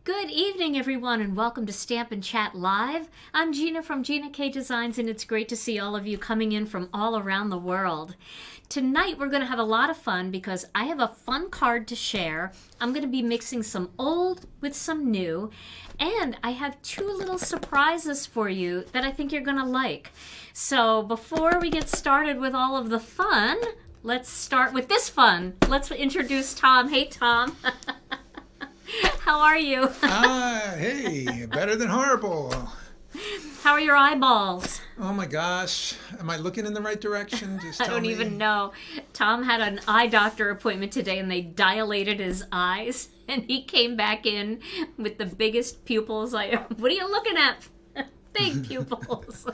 Good evening, everyone, and welcome to Stamp and Chat Live. I'm Gina from Gina K Designs, and it's great to see all of you coming in from all around the world. Tonight, we're going to have a lot of fun because I have a fun card to share. I'm going to be mixing some old with some new, and I have two little surprises for you that I think you're going to like. So before we get started with all of the fun, let's start with this fun. Let's introduce Tom. Hey, Tom. How are you? Hey, better than horrible. How are your eyeballs? Oh my gosh. Am I looking in the right direction? Just I don't even know. Tom had an eye doctor appointment today and they dilated his eyes and he came back in with the biggest pupils. What are you looking at? Big pupils.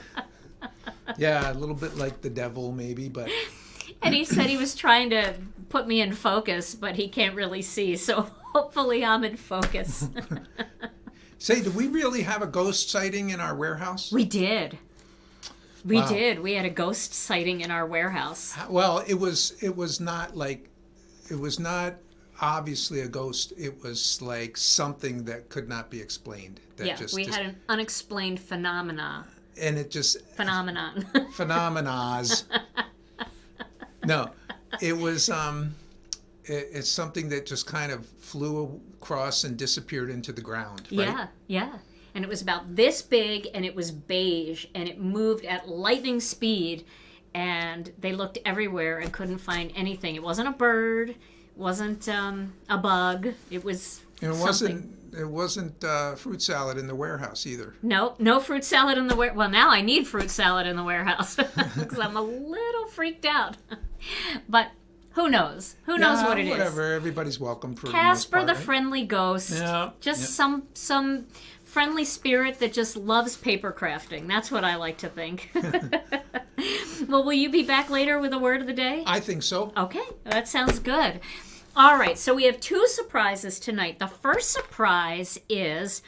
Yeah, a little bit like the devil maybe, but... And he said he was trying to put me in focus, but he can't really see, so hopefully I'm in focus. Say, do we really have a ghost sighting in our warehouse? We did. We Wow. did. We had a ghost sighting in our warehouse. Well, it was not obviously a ghost. It was like something that could not be explained. That Yeah, we had an unexplained phenomenon. And it just... Phenomenon. Phenomenaz. No, it was it's something that just kind of flew across and disappeared into the ground, right? Yeah. And it was about this big and it was beige and it moved at lightning speed and they looked everywhere and couldn't find anything. It wasn't a bird, it wasn't a bug, it was something. It wasn't fruit salad in the warehouse either. No fruit salad in the warehouse. Well, now I need fruit salad in the warehouse because I'm a little freaked out. But who knows? Who knows what it is? Whatever. Everybody's welcome for Casper the most the part, right? friendly ghost. Yeah. Just some friendly spirit that just loves paper crafting. That's what I like to think. Well, will you be back later with a word of the day? I think so. Okay, that sounds good. All right, so we have two surprises tonight. The first surprise is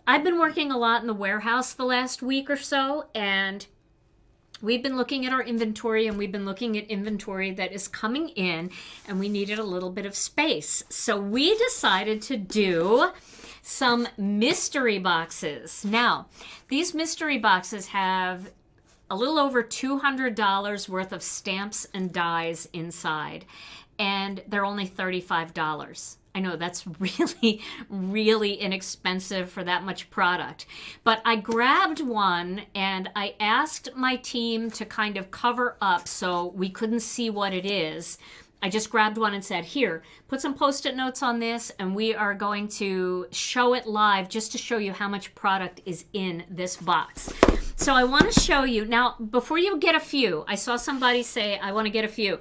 I've been working a lot in the warehouse the last week or so, and we've been looking at our inventory, and we've been looking at inventory that is coming in, and we needed a little bit of space. So we decided to do some mystery boxes. Now, these mystery boxes have a little over $200 worth of stamps and dies inside, and they're only $35. I know that's really, really inexpensive for that much product. But I grabbed one and I asked my team to kind of cover up so we couldn't see what it is. I just grabbed one and said, here, put some Post-it notes on this and we are going to show it live just to show you how much product is in this box. So I want to show you. Now, before you get a few, I saw somebody say, I want to get a few.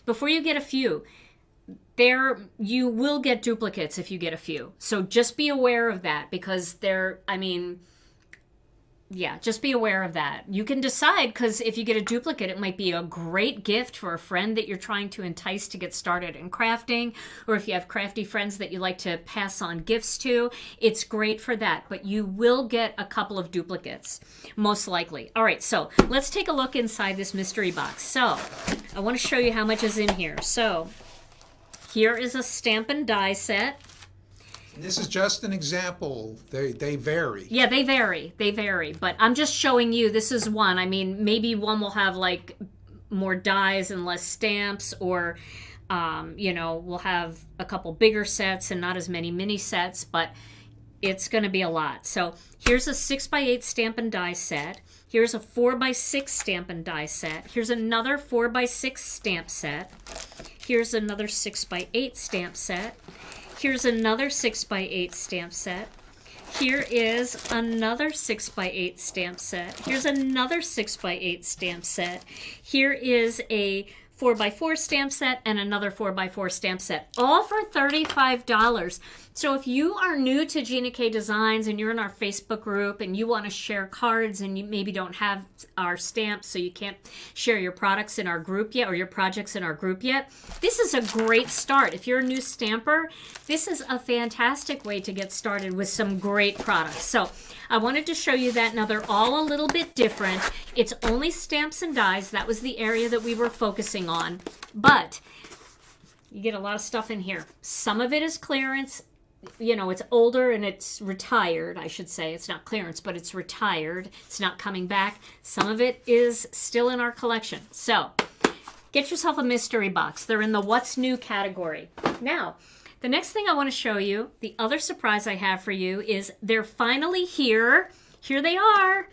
Before you get a few, you will get duplicates if you get a few. So just be aware of that because just be aware of that. You can decide because if you get a duplicate, it might be a great gift for a friend that you're trying to entice to get started in crafting, or if you have crafty friends that you like to pass on gifts to, it's great for that. But you will get a couple of duplicates, most likely. All right, so let's take a look inside this mystery box. So I want to show you how much is in here. So here is a stamp and die set. This is just an example. They vary. Yeah, they vary. But I'm just showing you, this is one. I mean, maybe one will have like more dies and less stamps, or, we'll have a couple bigger sets and not as many mini sets, but it's going to be a lot. So here's a 6x8 stamp and die set. Here's a 4x6 stamp and die set. Here's another 4x6 stamp set. Here's another 6x8 stamp set. Here's another 6x8 stamp set. here is another 6x8 stamp set. Here's another 6x8 stamp set. Here is a 4x4 stamp set and another 4x4 stamp set, all for $35. So if you are new to Gina K Designs and you're in our Facebook group and you want to share cards and you maybe don't have our stamps, so you can't share your products in our group yet or your projects in our group yet, this is a great start. If you're a new stamper, this is a fantastic way to get started with some great products. So I wanted to show you that. Now they're all a little bit different. It's only stamps and dies. That was the area that we were focusing on. But you get a lot of stuff in here. Some of it is clearance. You know, it's older and it's retired, I should say. It's not clearance, but it's retired. It's not coming back. Some of it is still in our collection. So get yourself a mystery box. They're in the What's New category. Now, the next thing I want to show you, the other surprise I have for you, is they're finally here. Here they are,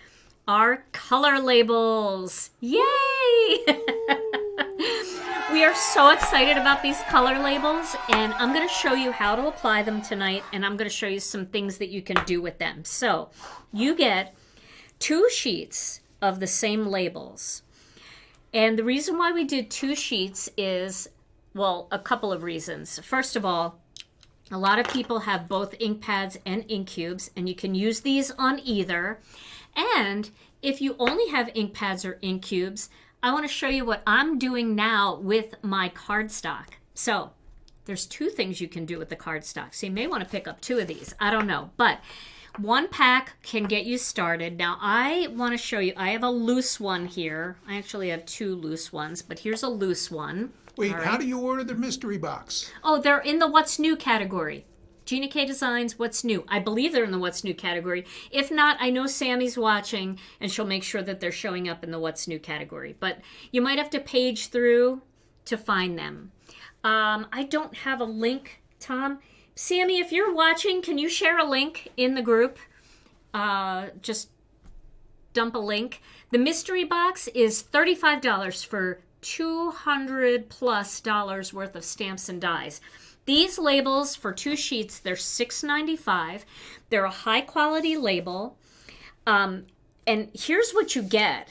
our color labels. Yay! We are so excited about these color labels, and I'm going to show you how to apply them tonight, and I'm going to show you some things that you can do with them. So you get 2 sheets of the same labels. And the reason why we did 2 sheets is, well, a couple of reasons. First of all, a lot of people have both ink pads and ink cubes, and you can use these on either. And if you only have ink pads or ink cubes, I want to show you what I'm doing now with my cardstock. So there's 2 things you can do with the cardstock. So you may want to pick up 2 of these. I don't know. But 1 pack can get you started. Now I want to show you, I have a loose one here. I actually have 2 loose ones, but here's a loose one. Wait, how do you order the mystery box? Oh, they're in the What's New category. Gina K Designs, What's New. I believe they're in the What's New category. If not, I know Sammy's watching, and she'll make sure that they're showing up in the What's New category. But you might have to page through to find them. I don't have a link, Tom. Sammy, if you're watching, can you share a link in the group? Just dump a link. The mystery box is $35 for $200+ worth of stamps and dies. These labels for 2 sheets, they're $6.95. They're a high quality label. And here's what you get.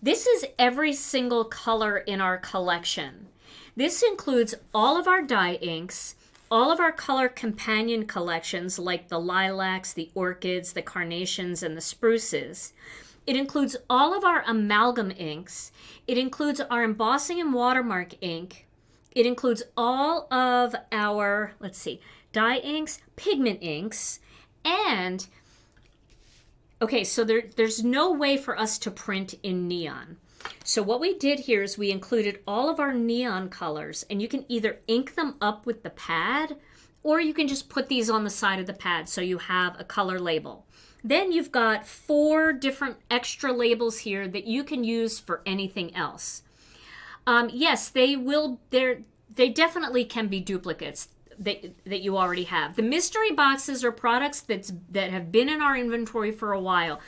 This is every single color in our collection. This includes all of our dye inks, all of our color companion collections like the lilacs, the orchids, the carnations, and the spruces. It includes all of our amalgam inks. It includes our embossing and watermark ink. It includes all of our, let's see, dye inks, pigment inks, and, okay, so there's no way for us to print in neon. So what we did here is we included all of our neon colors, and you can either ink them up with the pad, or you can just put these on the side of the pad so you have a color label. Then you've got 4 different extra labels here that you can use for anything else. Yes, they definitely can be duplicates that you already have. The mystery boxes are products that have been in our inventory for a while.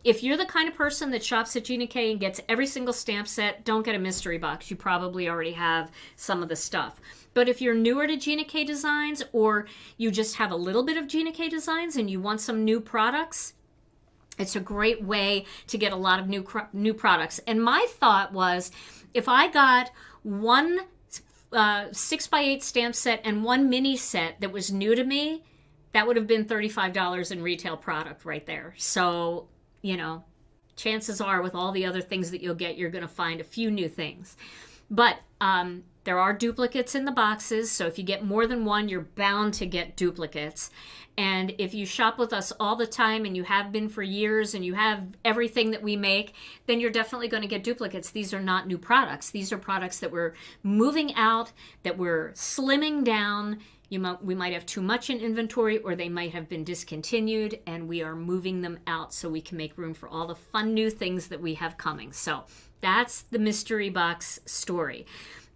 If you're the kind of person that shops at Gina K and gets every single stamp set, don't get a mystery box. You probably already have some of the stuff. But if you're newer to Gina K Designs, or you just have a little bit of Gina K Designs and you want some new products, it's a great way to get a lot of new products. And my thought was, if I got 1 6x8 stamp set and 1 mini set that was new to me, that would have been $35 in retail product right there. So, you know, chances are with all the other things that you'll get, you're going to find a few new things. But there are duplicates in the boxes, so if you get more than 1, you're bound to get duplicates. And if you shop with us all the time and you have been for years and you have everything that we make, then you're definitely going to get duplicates. These are not new products. These are products that we're moving out, that we're slimming down. We might have too much in inventory, or they might have been discontinued, and we are moving them out so we can make room for all the fun new things that we have coming. So that's the mystery box story.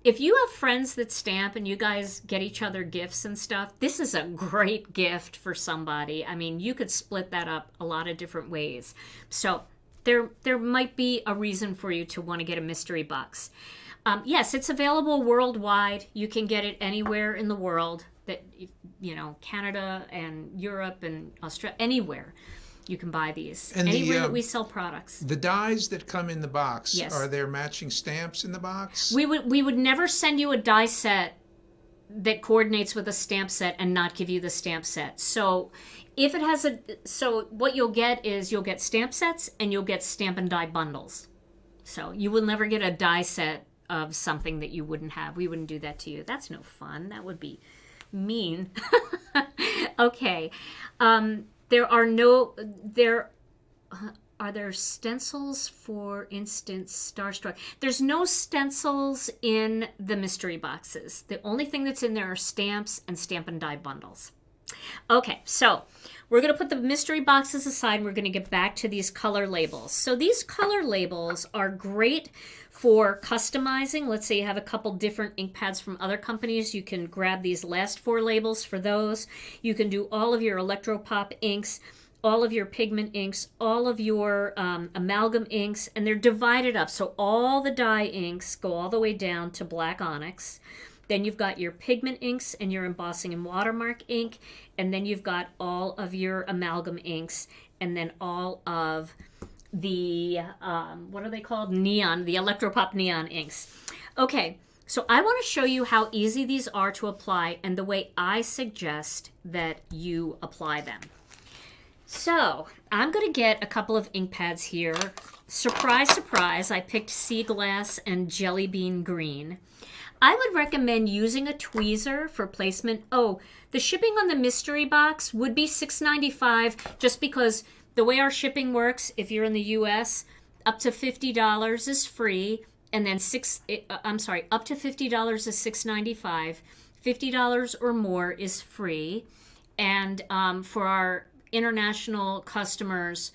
If you have friends that stamp and you guys get each other gifts and stuff, this is a great gift for somebody. I mean, you could split that up a lot of different ways. So there might be a reason for you to want to get a mystery box. Yes, it's available worldwide. You can get it anywhere in the world. that, you know, Canada and Europe and Australia, anywhere. You can buy these. And anywhere that we sell products. The dies that come in the box, Yes. Are there matching stamps in the box? We would never send you a die set that coordinates with a stamp set and not give you the stamp set. So if it has so what you'll get is you'll get stamp sets and you'll get stamp and die bundles. So you will never get a die set of something that you wouldn't have. We wouldn't do that to you. That's no fun. That would be mean. Okay. Are there stencils, for instance, Starstruck? There's no stencils in the mystery boxes. The only thing that's in there are stamps and stamp and die bundles. Okay, so we're going to put the mystery boxes aside. And we're going to get back to these color labels. So these color labels are great for customizing. Let's say you have a couple different ink pads from other companies. You can grab these last 4 labels for those. You can do all of your Electropop inks, all of your pigment inks, all of your amalgam inks, and they're divided up. So all the dye inks go all the way down to black onyx. Then you've got your pigment inks and your embossing and watermark ink, and then you've got all of your amalgam inks, and then all of the, what are they called? Neon, the Electropop neon inks. Okay, so I want to show you how easy these are to apply and the way I suggest that you apply them. So I'm going to get a couple of ink pads here. Surprise, surprise, I picked Sea Glass and Jelly Bean Green. I would recommend using a tweezer for placement. Oh, the shipping on the mystery box would be $6.95 just because the way our shipping works, if you're in the U.S., up to $50 is free, and then up to $50 is $6.95. $50 or more is free, and for our international customers,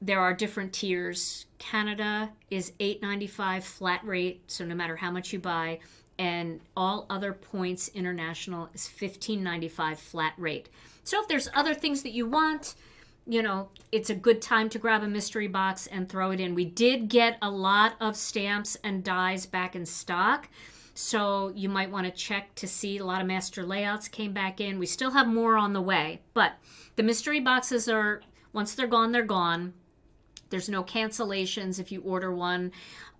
there are different tiers. Canada is $8.95 flat rate, so no matter how much you buy, and all other points international is $15.95 flat rate. So if there's other things that you want, you know, it's a good time to grab a mystery box and throw it in. We did get a lot of stamps and dies back in stock, so you might want to check to see. A lot of master layouts came back in. We still have more on the way, but the mystery boxes are, once they're gone, they're gone. There's no cancellations if you order one,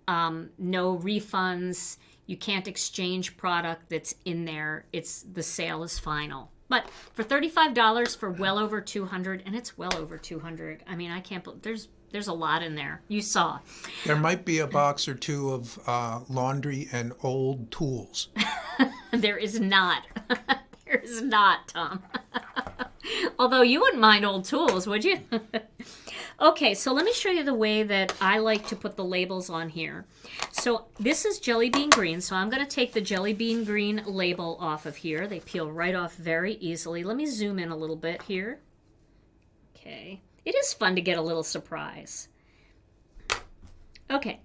no refunds. You can't exchange product that's in there. The sale is final. But for $35 for well over 200, and it's well over 200. I mean, I can't believe there's a lot in there. You saw. There might be a box or two of laundry and old tools. There is not. There is not, Tom. Although you wouldn't mind old tools, would you? Okay, so let me show you the way that I like to put the labels on here. So this is Jelly Bean Green, so I'm going to take the Jelly Bean Green label off of here. They peel right off very easily. Let me zoom in a little bit here. Okay, it is fun to get a little surprise. Okay,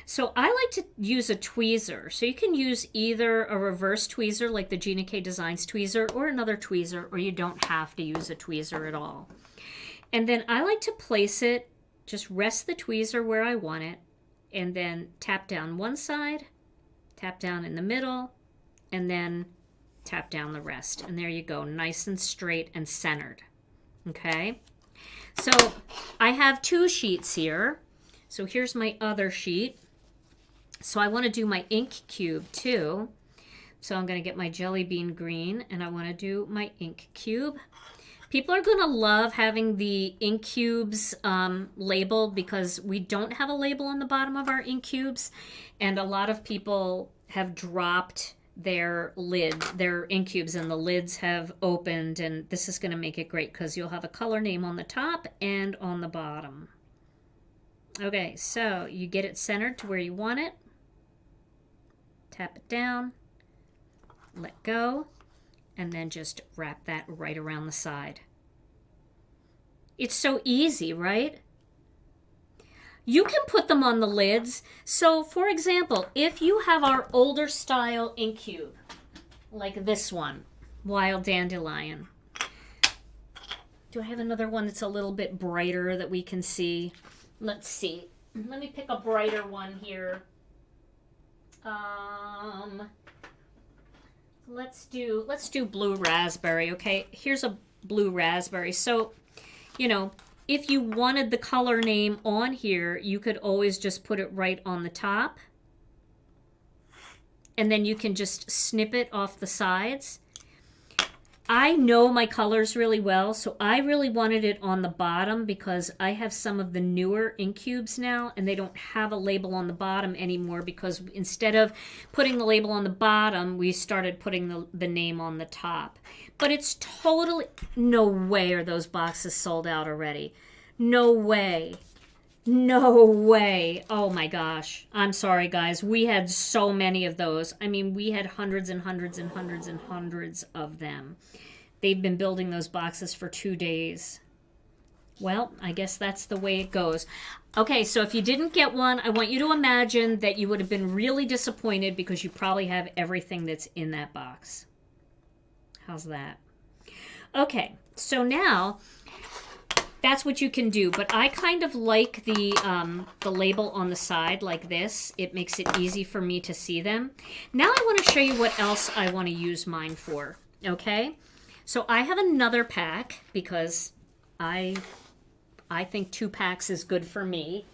so I like to use a tweezer. So you can use either a reverse tweezer like the Gina K Designs tweezer or another tweezer, or you don't have to use a tweezer at all. And then I like to place it, just rest the tweezer where I want it, and then tap down one side, tap down in the middle, and then tap down the rest. And there you go, nice and straight and centered. Okay? So I have 2 sheets here. So here's my other sheet. So I want to do my ink cube too. So I'm going to get my Jelly Bean Green, and I want to do my ink cube. People are going to love having the ink cubes labeled because we don't have a label on the bottom of our ink cubes, and a lot of people have dropped their ink cubes, and the lids have opened, and this is going to make it great because you'll have a color name on the top and on the bottom. Okay, so you get it centered to where you want it. Tap it down, let go, and then just wrap that right around the side. It's so easy, right? You can put them on the lids. So, for example, if you have our older style ink cube, like this one, Wild Dandelion. Do I have another one that's a little bit brighter that we can see? Let's see. Let me pick a brighter one here. let's do blue raspberry, okay? Here's a blue raspberry. So, you know, if you wanted the color name on here, you could always just put it right on the top. And then you can just snip it off the sides. I know my colors really well, so I really wanted it on the bottom because I have some of the newer ink cubes now, and they don't have a label on the bottom anymore because instead of putting the label on the bottom, we started putting the name on the top. But it's totally... No way are those boxes sold out already. No way. No way. Oh my gosh. I'm sorry, guys. We had so many of those. I mean, we had hundreds and hundreds and hundreds and hundreds of them. They've been building those boxes for 2 days. Well, I guess that's the way it goes. Okay, so if you didn't get one, I want you to imagine that you would have been really disappointed because you probably have everything that's in that box. How's that? Okay, so now... That's what you can do, but I kind of like the label on the side like this. It makes it easy for me to see them. Now I want to show you what else I want to use mine for, okay? So I have another pack because I think 2 packs is good for me.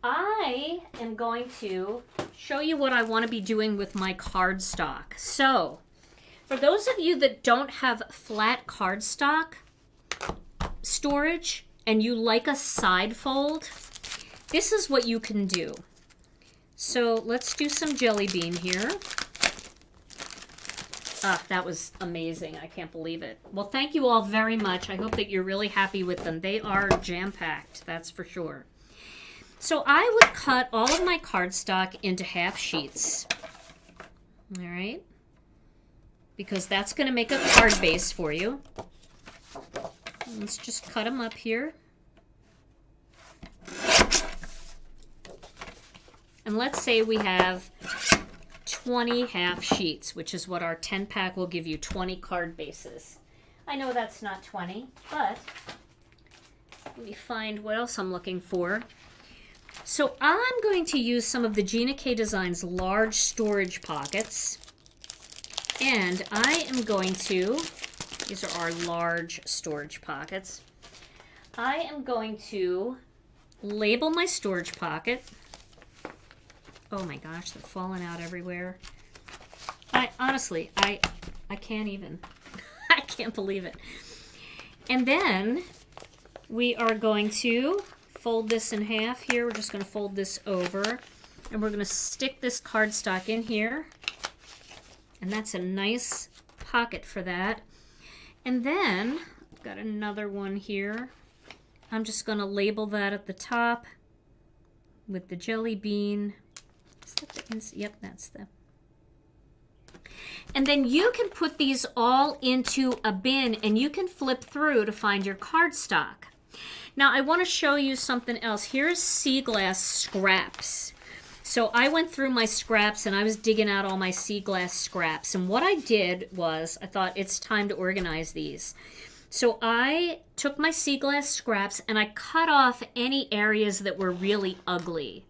I am going to show you what I want to be doing with my cardstock. So for those of you that don't have flat cardstock storage and you like a side fold, this is what you can do. So let's do some jelly bean here. Ah, that was amazing. I can't believe it. Well, thank you all very much. I hope that you're really happy with them. They are jam-packed, that's for sure. So I would cut all of my cardstock into half sheets. All right? Because that's going to make a card base for you. Let's just cut them up here. And let's say we have 20 half sheets, which is what our 10 pack will give you, 20 card bases. I know that's not 20, but let me find what else I'm looking for. So I'm going to use some of the Gina K Designs large storage pockets. And I am going to... These are our large storage pockets. I am going to label my storage pocket. Oh my gosh, they're falling out everywhere. Honestly, I can't even. I can't believe it. And then we are going to fold this in half here. We're just going to fold this over. And we're going to stick this cardstock in here. And that's a nice pocket for that. And then, I've got another one here. I'm just going to label that at the top with the jelly bean. Is that the yep, that's the... And then you can put these all into a bin and you can flip through to find your cardstock. Now, I want to show you something else. Here's sea glass scraps. So I went through my scraps and I was digging out all my sea glass scraps. And what I did was, I thought it's time to organize these. So I took my sea glass scraps and I cut off any areas that were really ugly.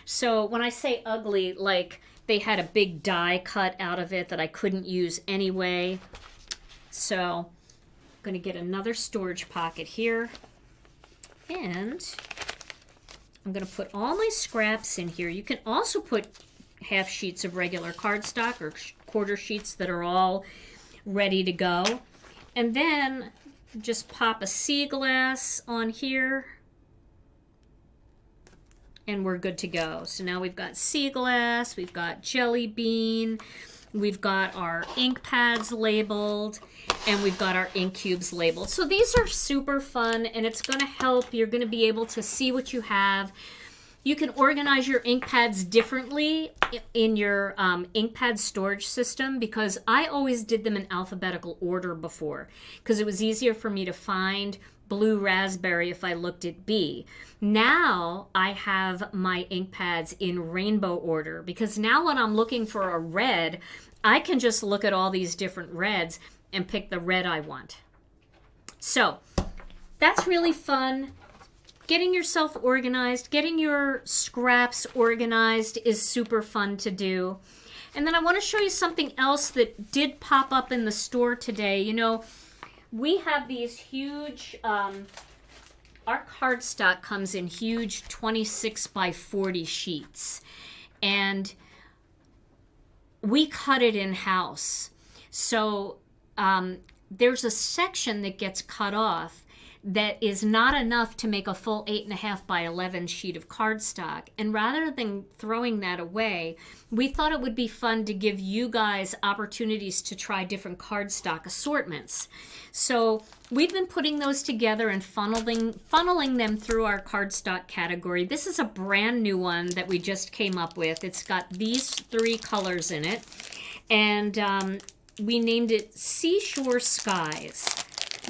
So when I say ugly, like they had a big die cut out of it that I couldn't use anyway. So I'm going to get another storage pocket here. And I'm going to put all my scraps in here. You can also put half sheets of regular cardstock or quarter sheets that are all ready to go. And then just pop a sea glass on here. And we're good to go. So now we've got sea glass, we've got jelly bean, we've got our ink pads labeled, and we've got our ink cubes labeled. So these are super fun, and it's going to help. You're going to be able to see what you have. You can organize your ink pads differently in your ink pad storage system, because I always did them in alphabetical order before, because it was easier for me to find blue raspberry if I looked at B. Now I have my ink pads in rainbow order, because now when I'm looking for a red, I can just look at all these different reds and pick the red I want. So that's really fun. Getting yourself organized, getting your scraps organized is super fun to do. And then I want to show you something else that did pop up in the store today. You know, we have these huge, our cardstock comes in huge 26 by 40 sheets. And we cut it in-house. So there's a section that gets cut off that is not enough to make a full 8.5 by 11 sheet of cardstock. And rather than throwing that away, we thought it would be fun to give you guys opportunities to try different cardstock assortments. So we've been putting those together and funneling them through our cardstock category. This is a brand new one that we just came up with. It's got these 3 colors in it. And we named it Seashore Skies.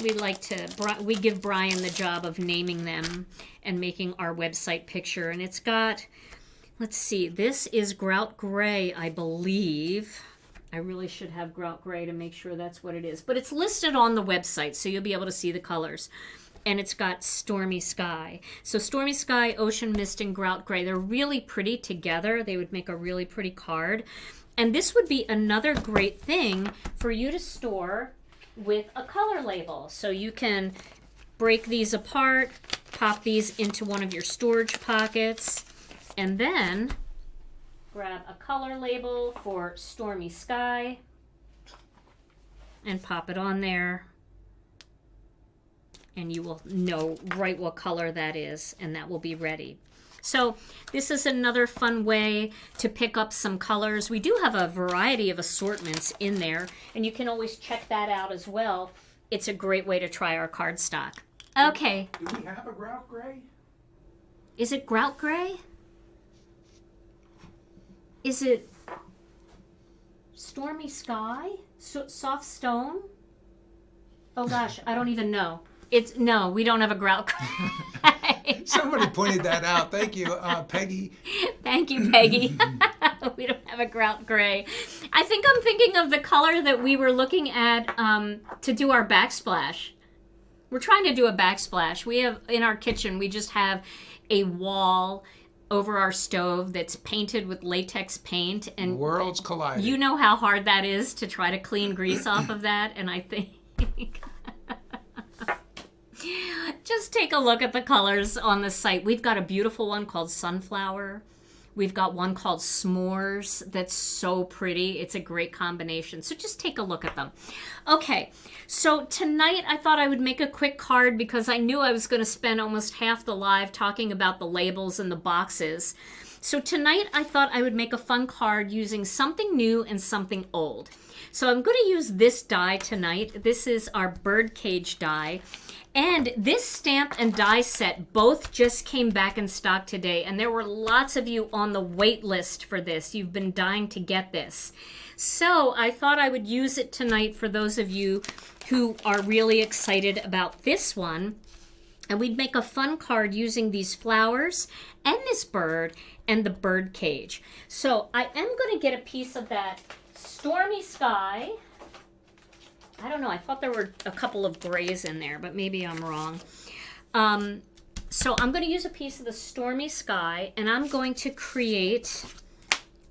We give Brian the job of naming them and making our website picture. And it's got, let's see, this is Grout Gray, I believe. I really should have Grout Gray to make sure that's what it is. But it's listed on the website, so you'll be able to see the colors. And it's got Stormy Sky. So Stormy Sky, Ocean Mist, and Grout Gray. They're really pretty together. They would make a really pretty card. And this would be another great thing for you to store with a color label. So you can break these apart, pop these into one of your storage pockets, and then grab a color label for Stormy Sky and pop it on there. And you will know right what color that is, and that will be ready. So this is another fun way to pick up some colors. We do have a variety of assortments in there, and you can always check that out as well. It's a great way to try our cardstock. Okay. Do we have a Grout Gray? Is it Grout Gray? Is it Stormy Sky? Soft Stone? Oh gosh, I don't even know. No, we don't have a Grout Gray. Somebody pointed that out. Thank you, Peggy. Thank you, Peggy. We don't have a Grout Gray. I think I'm thinking of the color that we were looking at to do our backsplash. We're trying to do a backsplash. We have, in our kitchen, we just have a wall over our stove that's painted with latex paint. And Worlds colliding. You know how hard that is to try to clean grease off of that, and I think... Just take a look at the colors on the site. We've got a beautiful one called Sunflower. We've got one called S'mores that's so pretty. It's a great combination. So just take a look at them. Okay, so tonight I thought I would make a quick card because I knew I was going to spend almost half the live talking about the labels and the boxes. So tonight I thought I would make a fun card using something new and something old. So I'm going to use this die tonight. This is our birdcage die. And this stamp and die set both just came back in stock today, and there were lots of you on the wait list for this. You've been dying to get this. So I thought I would use it tonight for those of you who are really excited about this one. And we'd make a fun card using these flowers and this bird and the bird cage. So I am going to get a piece of that Stormy Sky. I don't know. I thought there were a couple of grays in there, but maybe I'm wrong. So I'm going to use a piece of the Stormy Sky, and I'm going to create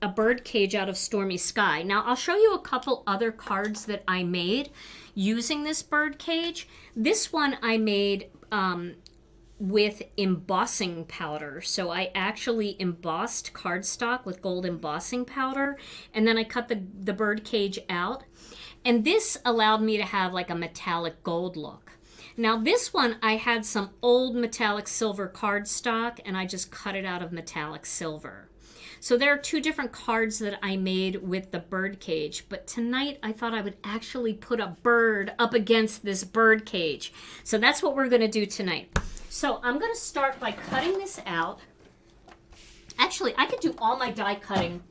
a bird cage out of Stormy Sky. Now, I'll show you a couple other cards that I made using this bird cage. This one I made with embossing powder. So I actually embossed cardstock with gold embossing powder, and then I cut the bird cage out. And this allowed me to have like a metallic gold look. Now this one, I had some old metallic silver cardstock and I just cut it out of metallic silver. So there are 2 different cards that I made with the bird cage. But tonight I thought I would actually put a bird up against this bird cage. So that's what we're going to do tonight. So I'm going to start by cutting this out. Actually, I could do all my die cutting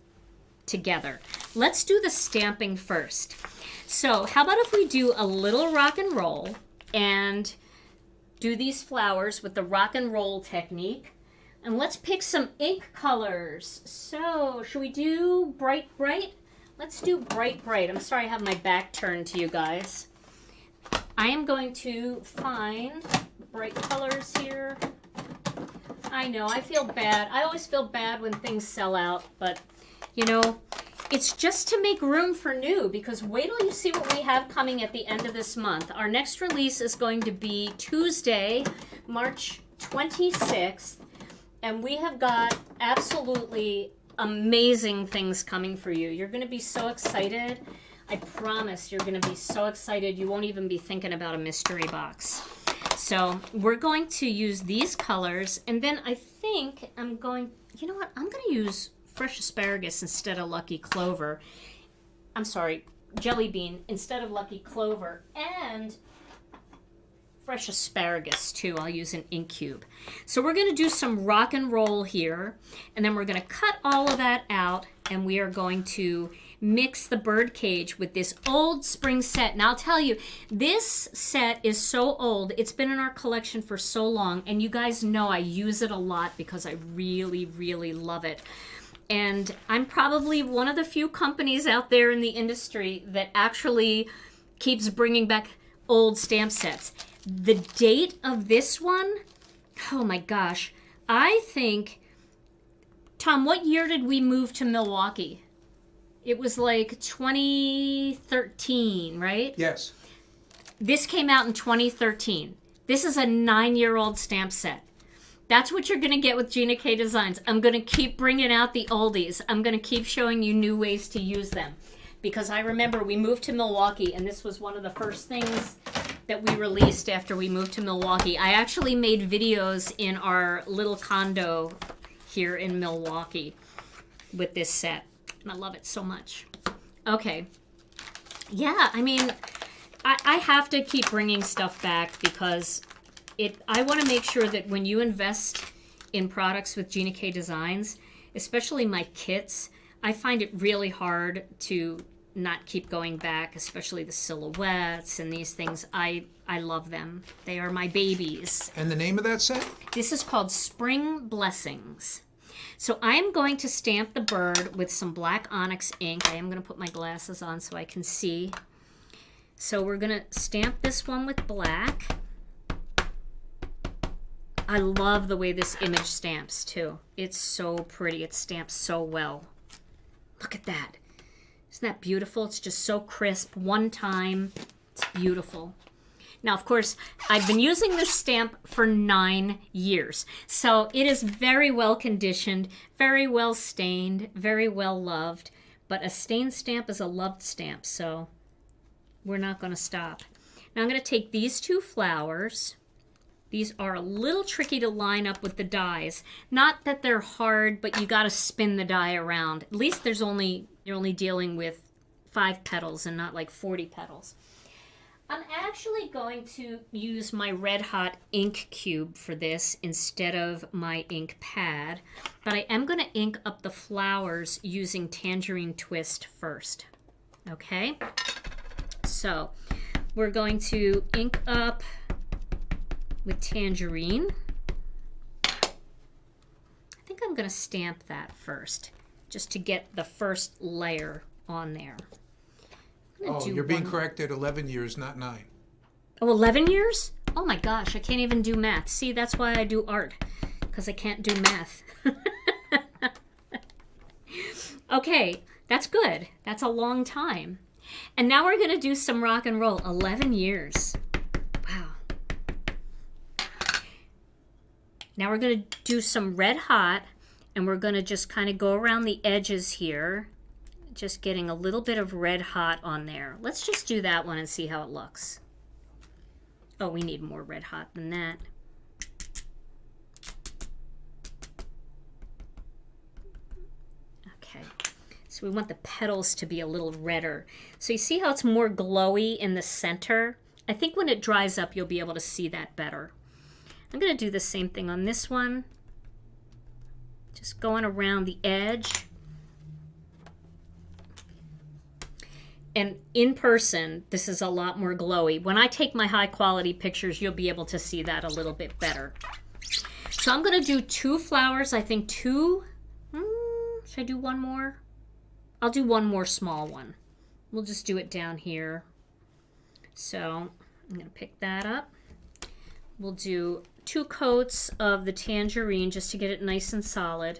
together. Let's do the stamping first. So how about if we do a little rock and roll and do these flowers with the rock and roll technique. And let's pick some ink colors. So should we do bright, bright? Let's do bright, bright. I'm sorry I have my back turned to you guys. I am going to find bright colors here. I know, I feel bad. I always feel bad when things sell out, but you know, it's just to make room for new, because wait till you see what we have coming at the end of this month. Our next release is going to be Tuesday, March 26th, and we have got absolutely amazing things coming for you. You're going to be so excited. I promise you're going to be so excited you won't even be thinking about a mystery box. So we're going to use these colors, and then I think I'm going, you know what, I'm going to use fresh asparagus instead of lucky clover. I'm sorry, jelly bean instead of lucky clover, and fresh asparagus too. I'll use an ink cube. So we're going to do some rock and roll here, and then we're going to cut all of that out, and we are going to mix the bird cage with this old spring set. Now I'll tell you, this set is so old. It's been in our collection for so long, and you guys know I use it a lot because I really, really love it. And I'm probably one of the few companies out there in the industry that actually keeps bringing back old stamp sets. The date of this one, oh my gosh, I think, Tom, what year did we move to Milwaukee? It was like 2013, right? Yes. This came out in 2013. This is a 9-year-old stamp set. That's what you're going to get with Gina K Designs. I'm going to keep bringing out the oldies. I'm going to keep showing you new ways to use them. Because I remember we moved to Milwaukee, and this was one of the first things that we released after we moved to Milwaukee. I actually made videos in our little condo here in Milwaukee with this set. And I love it so much. Okay. Yeah, I mean, I have to keep bringing stuff back because I want to make sure that when you invest in products with Gina K Designs, especially my kits, I find it really hard to not keep going back, especially the silhouettes and these things. I love them. They are my babies. And the name of that set? This is called Spring Blessings. So I'm going to stamp the bird with some black onyx ink. I am going to put my glasses on so I can see. So we're going to stamp this one with black. I love the way this image stamps too. It's so pretty. It stamps so well. Look at that. Isn't that beautiful? It's just so crisp. One time. It's beautiful. Now, of course, I've been using this stamp for 9 years. So it is very well conditioned, very well stained, very well loved. But a stained stamp is a loved stamp, so we're not going to stop. Now I'm going to take these two flowers. These are a little tricky to line up with the dies. Not that they're hard, but you got to spin the die around. At least you're only dealing with 5 petals and not like 40 petals. I'm actually going to use my Red Hot ink cube for this instead of my ink pad, but I am going to ink up the flowers using Tangerine Twist first. Okay? So we're going to ink up with Tangerine. I think I'm going to stamp that first, just to get the first layer on there. Oh, you're being corrected. 11 years, not 9. Oh, 11 years? Oh my gosh, I can't even do math. See, that's why I do art, because I can't do math. Okay, that's good. That's a long time. And now we're going to do some rock and roll. 11 years. Wow. Now we're going to do some Red Hot, and we're going to just kind of go around the edges here. Just getting a little bit of Red Hot on there. Let's just do that one and see how it looks. Oh, we need more Red Hot than that. Okay, so we want the petals to be a little redder. So you see how it's more glowy in the center? I think when it dries up, you'll be able to see that better. I'm going to do the same thing on this one. Just going around the edge. And in person, this is a lot more glowy. When I take my high quality pictures, you'll be able to see that a little bit better. So I'm going to do 2 flowers. I think 2. Should I do one more? I'll do one more small one. We'll just do it down here. So I'm going to pick that up. We'll do 2 coats of the tangerine just to get it nice and solid.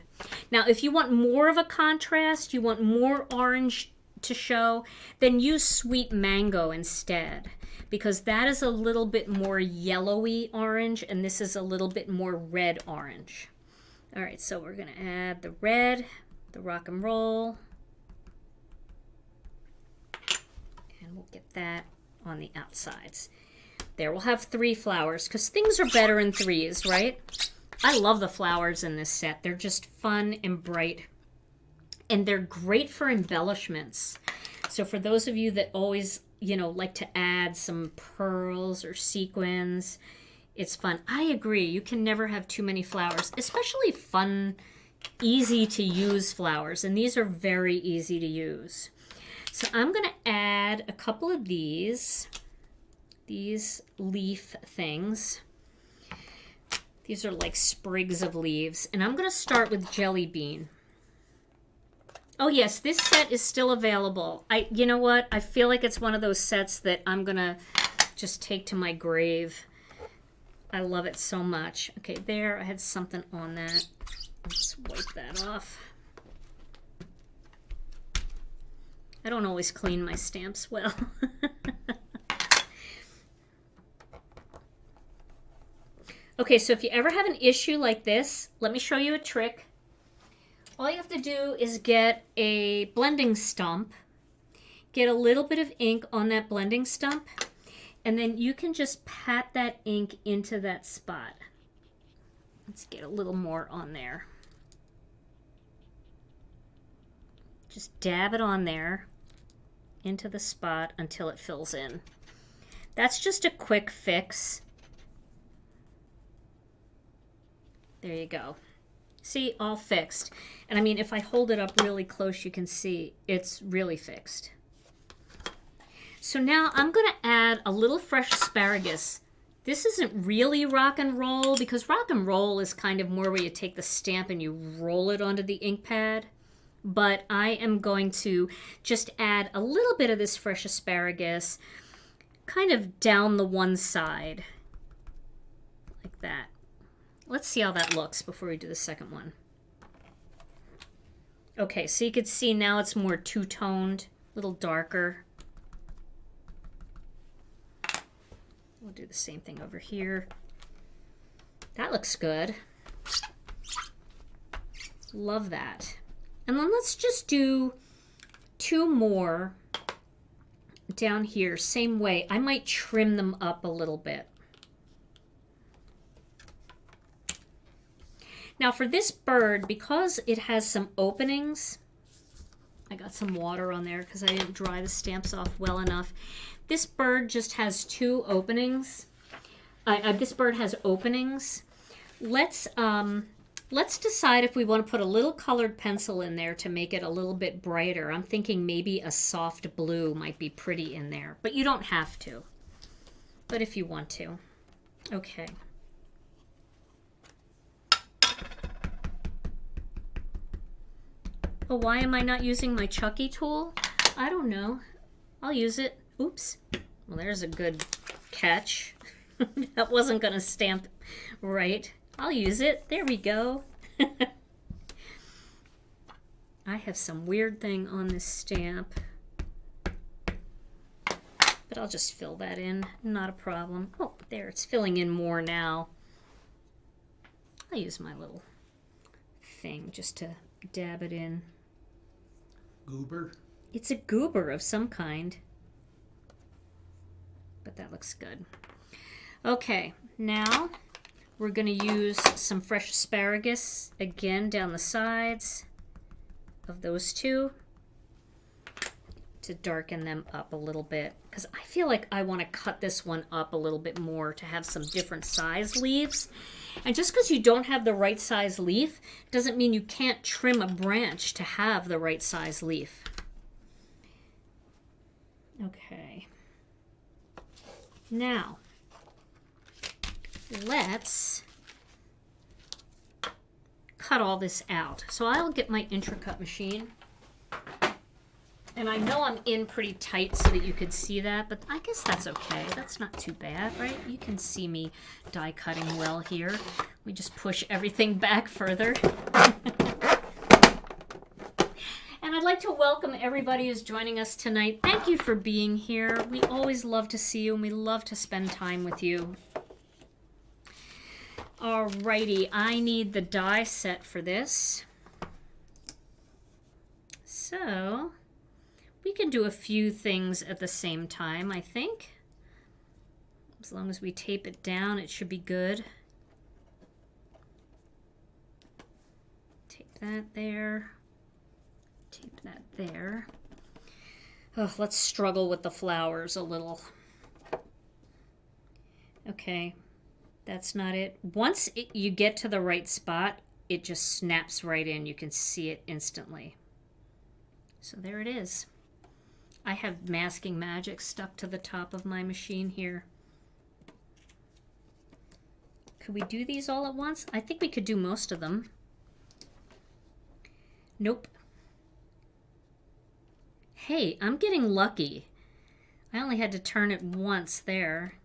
Now, if you want more of a contrast, you want more orange to show, then use sweet mango instead, because that is a little bit more yellowy orange and this is a little bit more red orange. All right, so we're going to add the red, the rock and roll, and we'll get that on the outsides. There, we'll have 3 flowers because things are better in 3s, right? I love the flowers in this set. They're just fun and bright. And they're great for embellishments. So for those of you that always, like to add some pearls or sequins, it's fun. I agree. You can never have too many flowers, especially fun, easy to use flowers. And these are very easy to use. So I'm going to add a couple of these leaf things. These are like sprigs of leaves. And I'm going to start with jelly bean. Oh yes, this set is still available. You know what? I feel like it's one of those sets that I'm going to just take to my grave. I love it so much. Okay, there, I had something on that. Let's wipe that off. I don't always clean my stamps well. Okay, so if you ever have an issue like this, let me show you a trick. All you have to do is get a blending stump, get a little bit of ink on that blending stump, and then you can just pat that ink into that spot. Let's get a little more on there. Just dab it on there into the spot until it fills in. That's just a quick fix. There you go. See, all fixed. And I mean, if I hold it up really close, you can see it's really fixed. So now I'm going to add a little fresh asparagus. This isn't really rock and roll because rock and roll is kind of more where you take the stamp and you roll it onto the ink pad. But I am going to just add a little bit of this fresh asparagus kind of down the one side like that. Let's see how that looks before we do the second one. Okay, so you can see now it's more two-toned, a little darker. We'll do the same thing over here. That looks good. Love that. And then let's just do 2 more down here, same way. I might trim them up a little bit. Now for this bird, because it has some openings, I got some water on there because I didn't dry the stamps off well enough. This bird just has 2 openings. This bird has openings. Let's decide if we want to put a little colored pencil in there to make it a little bit brighter. I'm thinking maybe a soft blue might be pretty in there, but you don't have to. But if you want to. Okay. Oh, why am I not using my Chucky tool? I don't know. I'll use it. Oops. Well, there's a good catch. That wasn't going to stamp right. I'll use it. There we go. I have some weird thing on this stamp. But I'll just fill that in. Not a problem. Oh, there. It's filling in more now. I'll use my little thing just to dab it in. Goober? It's a goober of some kind. But that looks good. Okay, now we're going to use some fresh asparagus again down the sides of those 2 to darken them up a little bit. Because I feel like I want to cut this one up a little bit more to have some different size leaves. And just because you don't have the right size leaf doesn't mean you can't trim a branch to have the right size leaf. Okay. Now, let's cut all this out. So I'll get my Intracut machine. And I know I'm in pretty tight so that you could see that, but I guess that's okay. That's not too bad, right? You can see me die cutting well here. We just push everything back further. And I'd like to welcome everybody who's joining us tonight. Thank you for being here. We always love to see you, and we love to spend time with you. Alrighty, I need the die set for this. So we can do a few things at the same time, I think. As long as we tape it down, it should be good. Tape that there. Tape that there. Oh, let's struggle with the flowers a little. Okay, that's not it. Once you get to the right spot, it just snaps right in. You can see it instantly. So there it is. I have masking magic stuck to the top of my machine here. Could we do these all at once? I think we could do most of them. Nope. Hey, I'm getting lucky. I only had to turn it once there.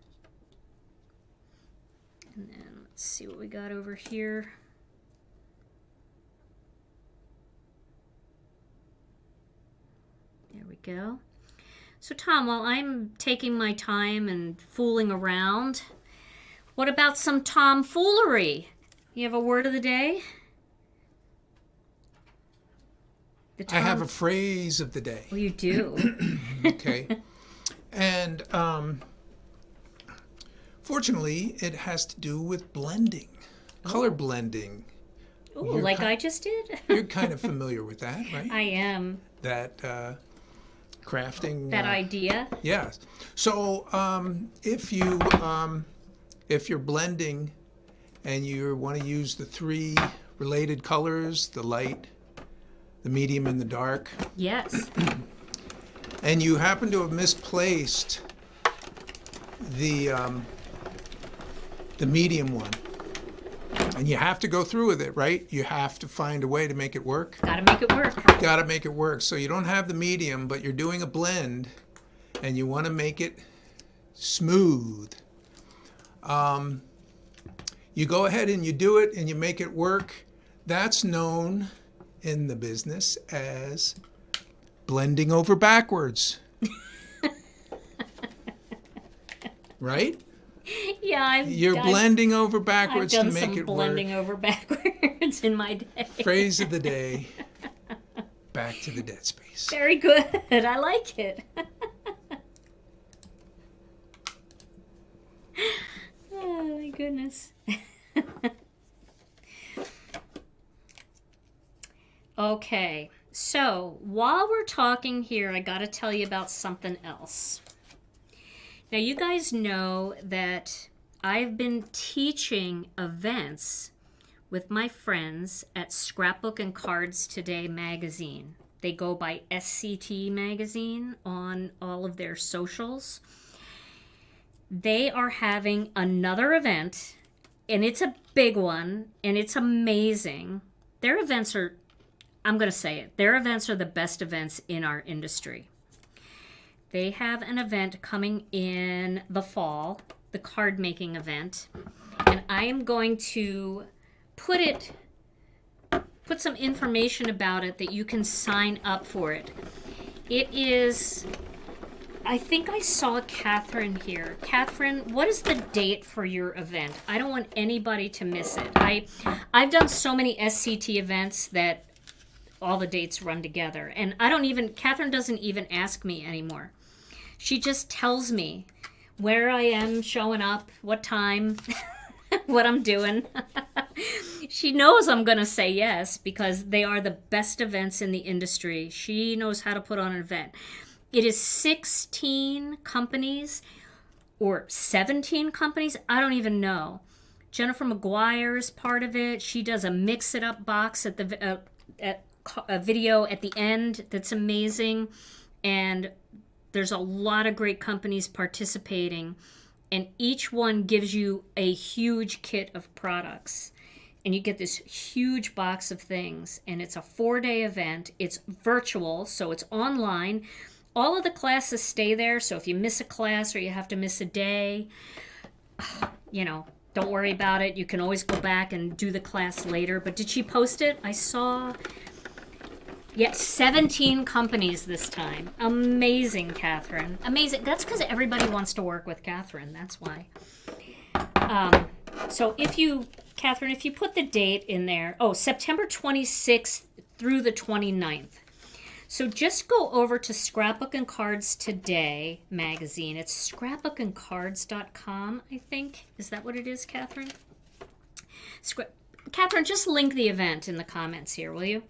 And then let's see what we got over here. There we go. So Tom, while I'm taking my time and fooling around, what about some tomfoolery? You have a word of the day? I have a phrase of the day. Well, you do. Okay. And fortunately, it has to do with blending, color blending. Ooh, like I just did? You're kind of familiar with that, right? I am. That crafting. That idea? Yes. So if you're blending and you want to use the three related colors, the light, the medium, and the dark. Yes. And you happen to have misplaced the medium one. And you have to go through with it, right? You have to find a way to make it work. Gotta make it work. Gotta make it work. So you don't have the medium, but you're doing a blend, and you want to make it smooth. You go ahead and you do it, and you make it work. That's known in the business as blending over backwards. Right? Yeah, You're blending over backwards to make it work. I've done some blending over backwards in my day. Phrase of the day, back to the dead space. Very good. I like it. Oh, my goodness. Okay, so while we're talking here, I got to tell you about something else. Now, you guys know that I've been teaching events with my friends at Scrapbook and Cards Today magazine. They go by SCT magazine on all of their socials. They are having another event, and it's a big one, and it's amazing. Their events are, I'm going to say it, their events are the best events in our industry. They have an event coming in the fall, the card making event, and I am going to put some information about it that you can sign up for it. It is, I think I saw Catherine here. Catherine, what is the date for your event? I don't want anybody to miss it. I've done so many SCT events that all the dates run together. And Catherine doesn't even ask me anymore. She just tells me where I am showing up, what time, what I'm doing. She knows I'm going to say yes because they are the best events in the industry. She knows how to put on an event. It is 16 companies or 17 companies. I don't even know. Jennifer McGuire is part of it. She does a mix-it-up box at the a video at the end that's amazing. And there's a lot of great companies participating. And each one gives you a huge kit of products. and you get this huge box of things, and it's a 4-day event. It's virtual, so it's online. All of the classes stay there, so if you miss a class or you have to miss a day, don't worry about it. You can always go back and do the class later. But did she post it? I saw, 17 companies this time. Amazing, Catherine. Amazing. That's because everybody wants to work with Catherine. That's why. So Catherine, if you put the date in there, September 26th through the 29th. So just go over to Scrapbook and Cards Today magazine. It's scrapbookandcards.com, I think. Is that what it is, Catherine? Catherine, just link the event in the comments here, will you?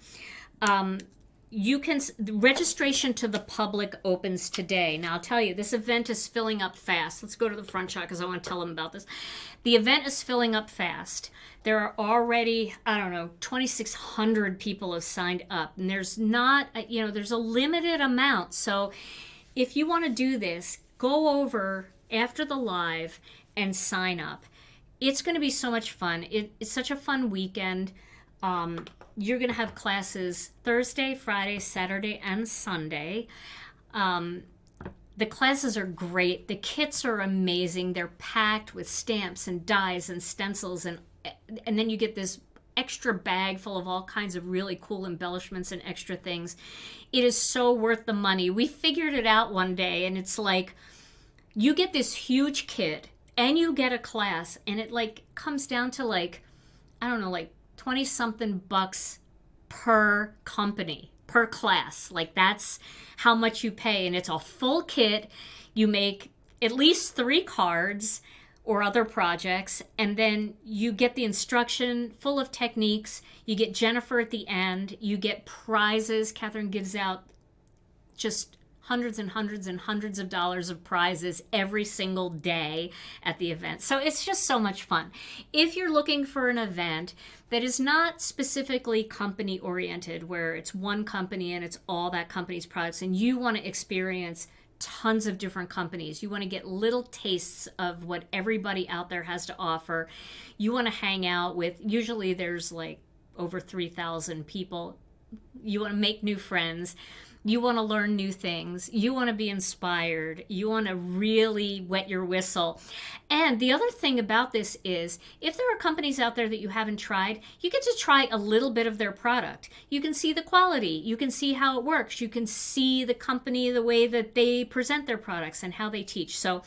Registration to the public opens today. Now, I'll tell you, this event is filling up fast. Let's go to the front shot because I want to tell them about this. The event is filling up fast. There are already, 2,600 people have signed up. And there's not, there's a limited amount. So if you want to do this, go over after the live and sign up. It's going to be so much fun. It's such a fun weekend. You're going to have classes Thursday, Friday, Saturday, and Sunday. The classes are great. The kits are amazing. They're packed with stamps and dies and stencils, and then you get this extra bag full of all kinds of really cool embellishments and extra things. It is so worth the money. We figured it out one day, and it's like you get this huge kit and you get a class, and it comes down to 20-something bucks per company, per class. That's how much you pay, and it's a full kit. You make at least 3 cards or other projects, and then you get the instruction full of techniques. You get Jennifer at the end. You get prizes. Catherine gives out just hundreds and hundreds and hundreds of dollars of prizes every single day at the event. So it's just so much fun. If you're looking for an event that is not specifically company oriented, where it's one company and it's all that company's products, and you want to experience tons of different companies, you want to get little tastes of what everybody out there has to offer, you want to hang out with, usually there's over 3,000 people, you want to make new friends, you want to learn new things, you want to be inspired, you want to really wet your whistle. And the other thing about this is, if there are companies out there that you haven't tried, you get to try a little bit of their product. You can see the quality, you can see how it works, you can see the company, the way that they present their products and how they teach. So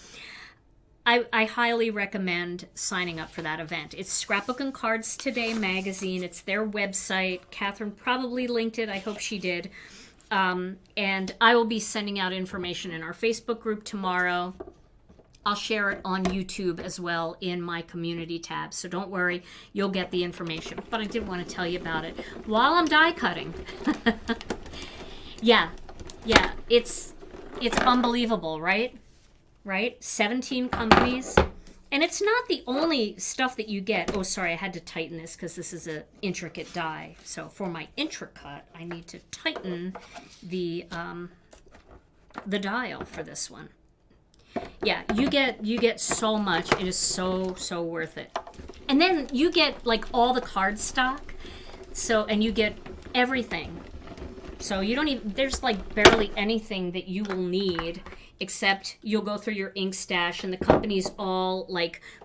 I highly recommend signing up for that event. It's Scrapbook and Cards Today magazine. It's their website. Catherine probably linked it. I hope she did. And I will be sending out information in our Facebook group tomorrow. I'll share it on YouTube as well in my community tab. So don't worry, you'll get the information. But I did want to tell you about it while I'm die cutting. Yeah, it's unbelievable, right? 17 companies. And it's not the only stuff that you get. Oh, sorry, I had to tighten this because this is an intricate die. So for my intricate, I need to tighten the dial for this one. Yeah, you get so much. It is so worth it. And then you get all the cardstock. And you get everything. So you don't even, there's barely anything that you will need, except you'll go through your ink stash, and the companies all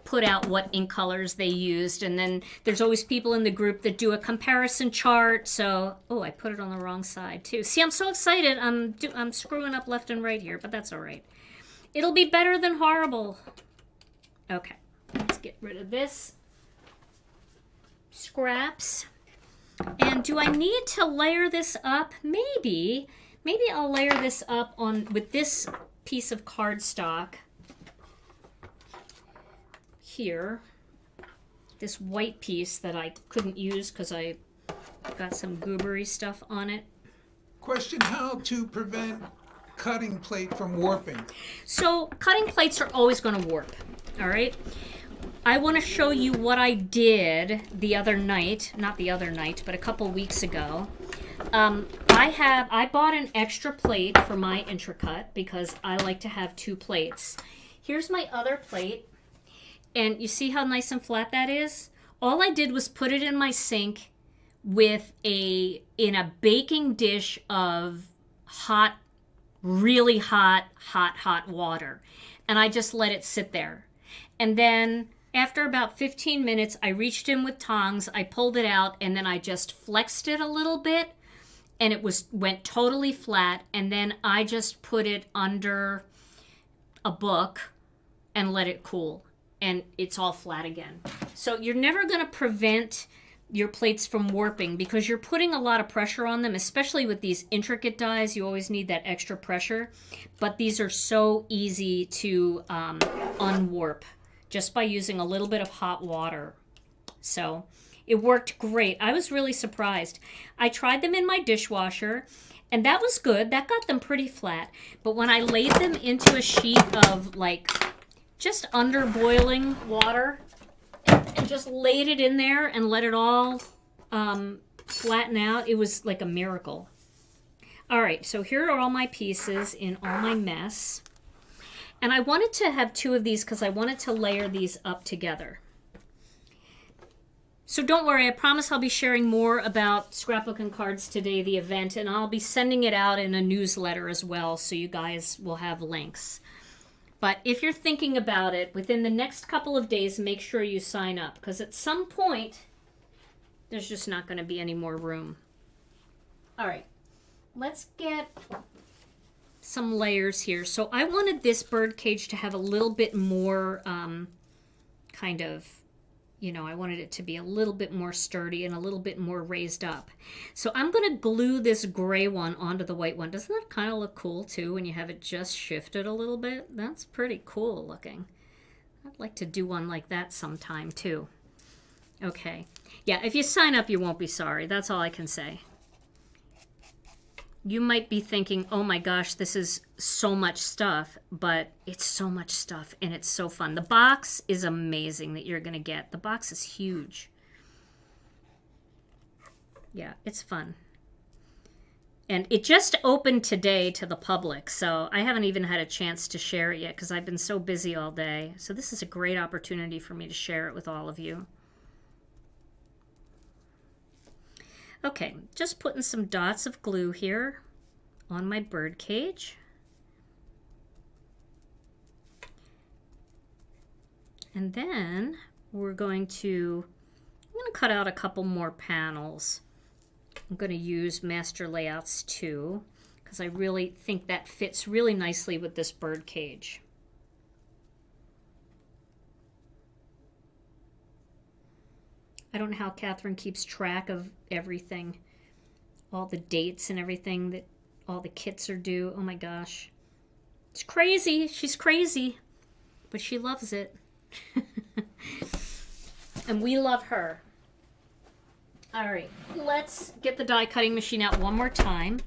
put out what ink colors they used, and then there's always people in the group that do a comparison chart. So, I put it on the wrong side too. See, I'm so excited. I'm screwing up left and right here, but that's all right. It'll be better than horrible. Okay, let's get rid of this. Scraps. And do I need to layer this up? Maybe I'll layer this up with this piece of cardstock here. This white piece that I couldn't use because I got some goobery stuff on it. Question: how to prevent cutting plate from warping? So cutting plates are always going to warp, all right? I want to show you what I did the other night, not the other night, but a couple weeks ago. I bought an extra plate for my intricate because I like to have 2 plates. Here's my other plate, and you see how nice and flat that is? All I did was put it in my sink with in a baking dish of hot, really hot water. And I just let it sit there. And then after about 15 minutes, I reached in with tongs, I pulled it out, and then I just flexed it a little bit, and it went totally flat. And then I just put it under a book and let it cool, and it's all flat again. So you're never going to prevent your plates from warping because you're putting a lot of pressure on them, especially with these intricate dies. You always need that extra pressure, but these are so easy to unwarp just by using a little bit of hot water. So it worked great. I was really surprised. I tried them in my dishwasher, and that was good. That got them pretty flat. But when I laid them into a sheet of like just under boiling water and just laid it in there and let it all flatten out, it was like a miracle. All right, so here are all my pieces in all my mess. And I wanted to have 2 of these because I wanted to layer these up together. So don't worry, I promise I'll be sharing more about Scrapbook and Cards Today, the event, and I'll be sending it out in a newsletter as well, so you guys will have links. But if you're thinking about it, within the next couple of days, make sure you sign up, because at some point, there's just not going to be any more room. All right, let's get some layers here. So I wanted this bird cage to have a little bit more kind of, you know, I wanted it to be a little bit more sturdy and a little bit more raised up. So I'm going to glue this gray one onto the white one. Doesn't that kind of look cool too when you have it just shifted a little bit? That's pretty cool looking. I'd like to do one like that sometime too. Okay. Yeah, if you sign up, you won't be sorry. That's all I can say. You might be thinking, oh my gosh, this is so much stuff, but it's so much stuff and it's so fun. The box is amazing that you're going to get. The box is huge. Yeah, it's fun. And it just opened today to the public, so I haven't even had a chance to share it yet because I've been so busy all day. So this is a great opportunity for me to share it with all of you. Okay, just putting some dots of glue here on my bird cage. And then I'm going to cut out a couple more panels. I'm going to use Master Layouts 2 because I really think that fits really nicely with this bird cage. I don't know how Catherine keeps track of everything, all the dates and everything that all the kits are due. Oh my gosh. It's crazy. She's crazy, but she loves it. And we love her. All right, let's get the die cutting machine out one more time.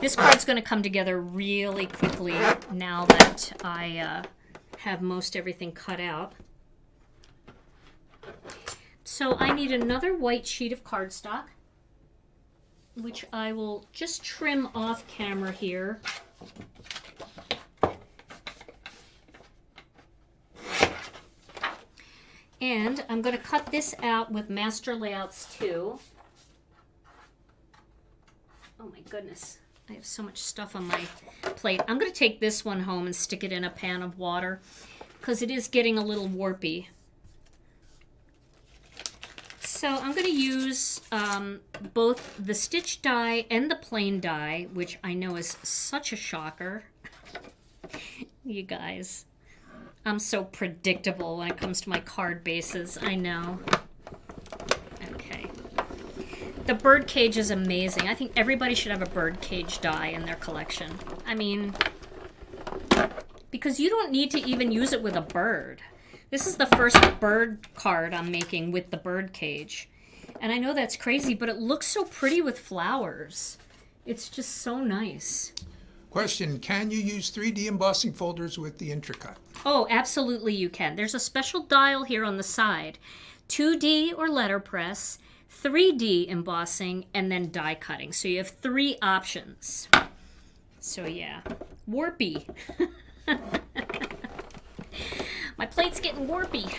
This card's going to come together really quickly now that I have most everything cut out. So I need another white sheet of cardstock, which I will just trim off camera here. And I'm going to cut this out with Master Layouts 2. Oh my goodness, I have so much stuff on my plate. I'm going to take this one home and stick it in a pan of water because it is getting a little warpy. So I'm going to use both the stitch die and the plain die, which I know is such a shocker. You guys, I'm so predictable when it comes to my card bases. I know. Okay. The bird cage is amazing. I think everybody should have a bird cage die in their collection. I mean, because you don't need to even use it with a bird. This is the first bird card I'm making with the bird cage. And I know that's crazy, but it looks so pretty with flowers. It's just so nice. Question, can you use 3D embossing folders with the Intricut? Oh, absolutely you can. There's a special dial here on the side. 2D or letterpress, 3D embossing, and then die cutting. So you have 3 options. So yeah, warpy. My plate's getting warpy.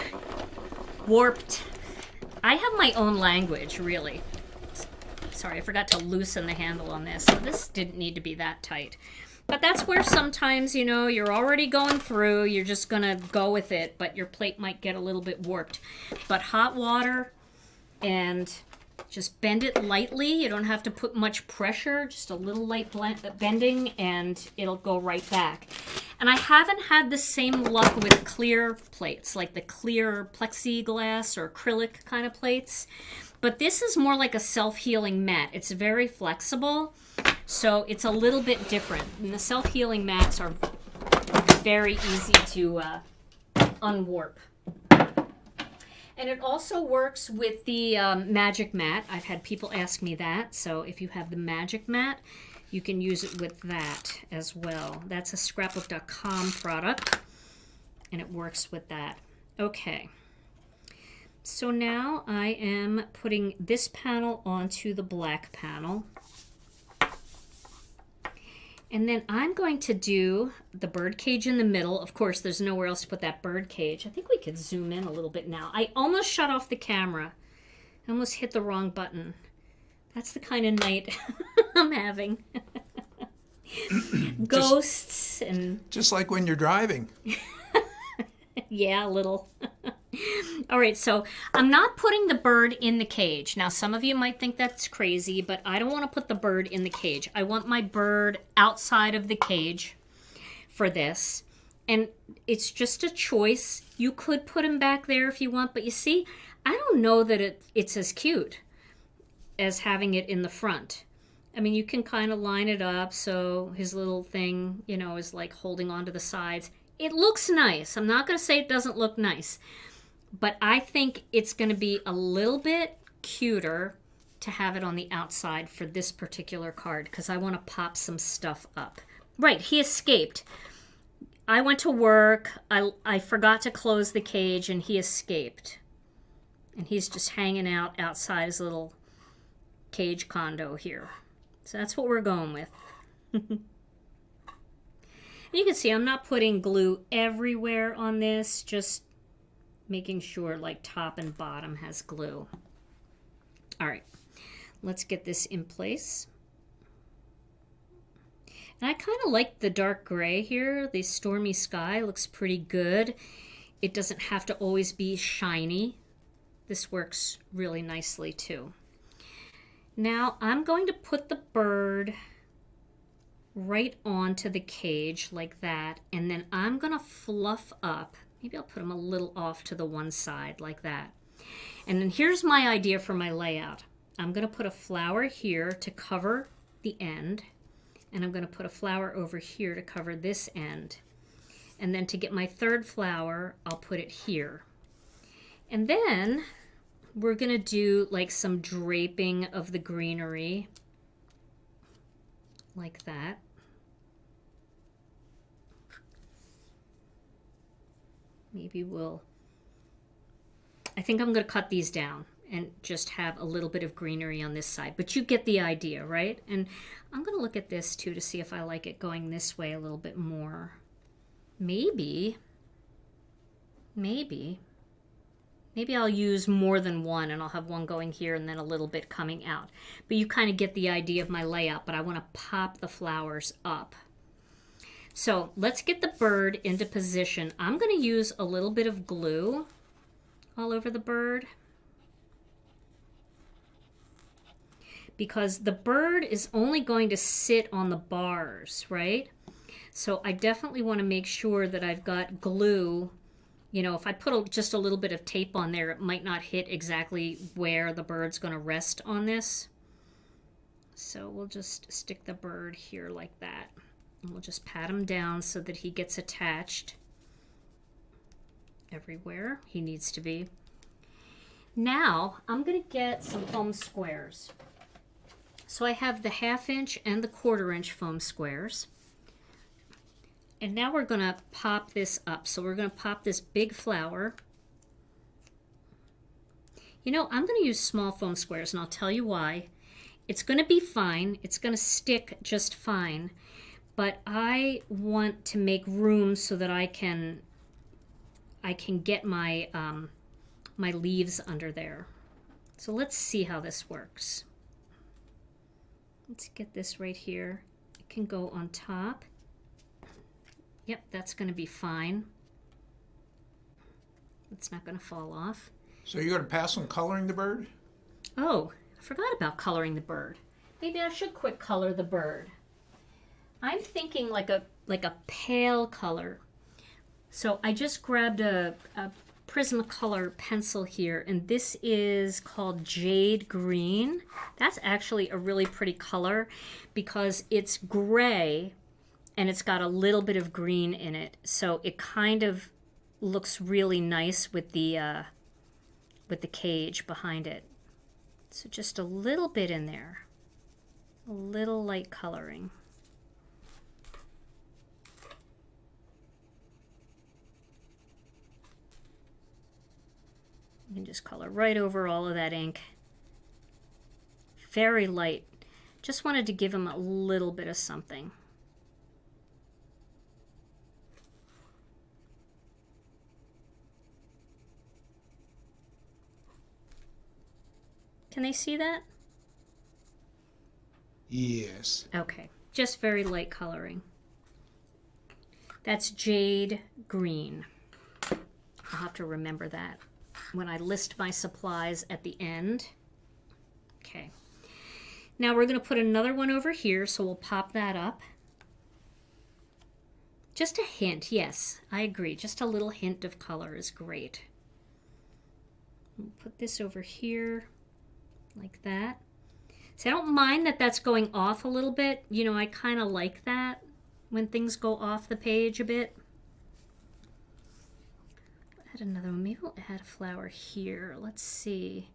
Warped. I have my own language, really. Sorry, I forgot to loosen the handle on this. So this didn't need to be that tight. But that's where sometimes, you know, you're already going through, you're just going to go with it, but your plate might get a little bit warped. But hot water and just bend it lightly. You don't have to put much pressure, just a little light bending, and it'll go right back. And I haven't had the same luck with clear plates, like the clear plexiglass or acrylic kind of plates. But this is more like a self-healing mat. It's very flexible, so it's a little bit different. And the self-healing mats are very easy to unwarp. And it also works with the magic mat. I've had people ask me that. So if you have the magic mat, you can use it with that as well. That's a scrapbook.com product, and it works with that. Okay. So now I am putting this panel onto the black panel. And then I'm going to do the bird cage in the middle. Of course, there's nowhere else to put that bird cage. I think we could zoom in a little bit now. I almost shut off the camera. I almost hit the wrong button. That's the kind of night I'm having. Ghosts and... Just like when you're driving. Yeah, a little. All right, so I'm not putting the bird in the cage. Now, some of you might think that's crazy, but I don't want to put the bird in the cage. I want my bird outside of the cage for this. And it's just a choice. You could put him back there if you want, but you see, I don't know that it's as cute as having it in the front. I mean, you can kind of line it up so his little thing, you know, is like holding onto the sides. It looks nice. I'm not going to say it doesn't look nice, but I think it's going to be a little bit cuter to have it on the outside for this particular card because I want to pop some stuff up. Right, he escaped. I went to work. I forgot to close the cage and he escaped. And he's just hanging out outside his little cage condo here. So that's what we're going with. You can see I'm not putting glue everywhere on this, just making sure like top and bottom has glue. All right, let's get this in place. And I kind of like the dark gray here. The stormy sky looks pretty good. It doesn't have to always be shiny. This works really nicely too. Now I'm going to put the bird right onto the cage like that, and then I'm gonna fluff up. Maybe I'll put him a little off to the one side like that. And then here's my idea for my layout. I'm gonna put a flower here to cover the end, and I'm gonna put a flower over here to cover this end. And then to get my third flower, I'll put it here. And then we're gonna do like some draping of the greenery like that. Maybe I think I'm going to cut these down and just have a little bit of greenery on this side. But you get the idea, right? And I'm going to look at this too to see if I like it going this way a little bit more. Maybe I'll use more than one and I'll have one going here and then a little bit coming out. But you kind of get the idea of my layout, but I want to pop the flowers up. So let's get the bird into position. I'm going to use a little bit of glue all over the bird because the bird is only going to sit on the bars, right? So I definitely want to make sure that I've got glue. You know, if I put just a little bit of tape on there, it might not hit exactly where the bird's going to rest on this. So we'll just stick the bird here like that. And we'll just pat him down so that he gets attached everywhere he needs to be. Now I'm going to get some foam squares. So I have the 1/2 inch and the 1/4 inch foam squares. And now we're going to pop this up. So we're going to pop this big flower. You know, I'm going to use small foam squares, and I'll tell you why. It's going to be fine. It's going to stick just fine. But I want to make room so that I can get my my leaves under there. So let's see how this works. Let's get this right here. It can go on top. Yep, that's going to be fine. It's not going to fall off. So you're going to pass on coloring the bird? Oh, I forgot about coloring the bird. Maybe I should quick color the bird. I'm thinking like a pale color. So I just grabbed a Prismacolor pencil here, and this is called Jade Green. That's actually a really pretty color because it's gray and it's got a little bit of green in it. So it kind of looks really nice with the cage behind it. So just a little bit in there, a little light coloring. You can just color right over all of that ink. Very light. Just wanted to give him a little bit of something. Can they see that? Yes. Okay, just very light coloring. That's Jade Green. I'll have to remember that when I list my supplies at the end. Okay. Now we're going to put another one over here, so we'll pop that up. Just a hint, yes, I agree. Just a little hint of color is great. We'll put this over here like that. See, I don't mind that that's going off a little bit. You know, I kind of like that when things go off the page a bit. Add another one. Maybe we'll add a flower here. Let's see.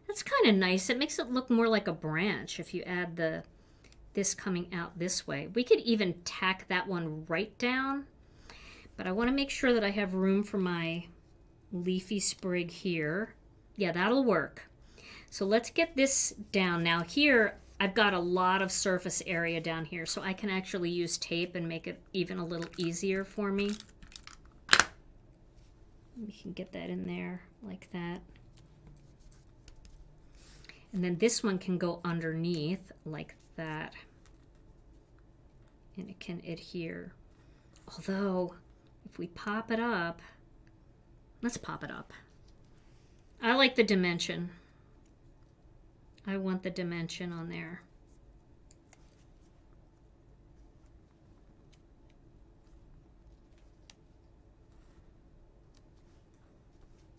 That's kind of nice. It makes it look more like a branch if you add this coming out this way. We could even tack that one right down, but I want to make sure that I have room for my leafy sprig here. Yeah, that'll work. So let's get this down. Now here, I've got a lot of surface area down here, so I can actually use tape and make it even a little easier for me. We can get that in there like that. And then this one can go underneath like that. And it can adhere. Although, if we pop it up, let's pop it up. I like the dimension. I want the dimension on there.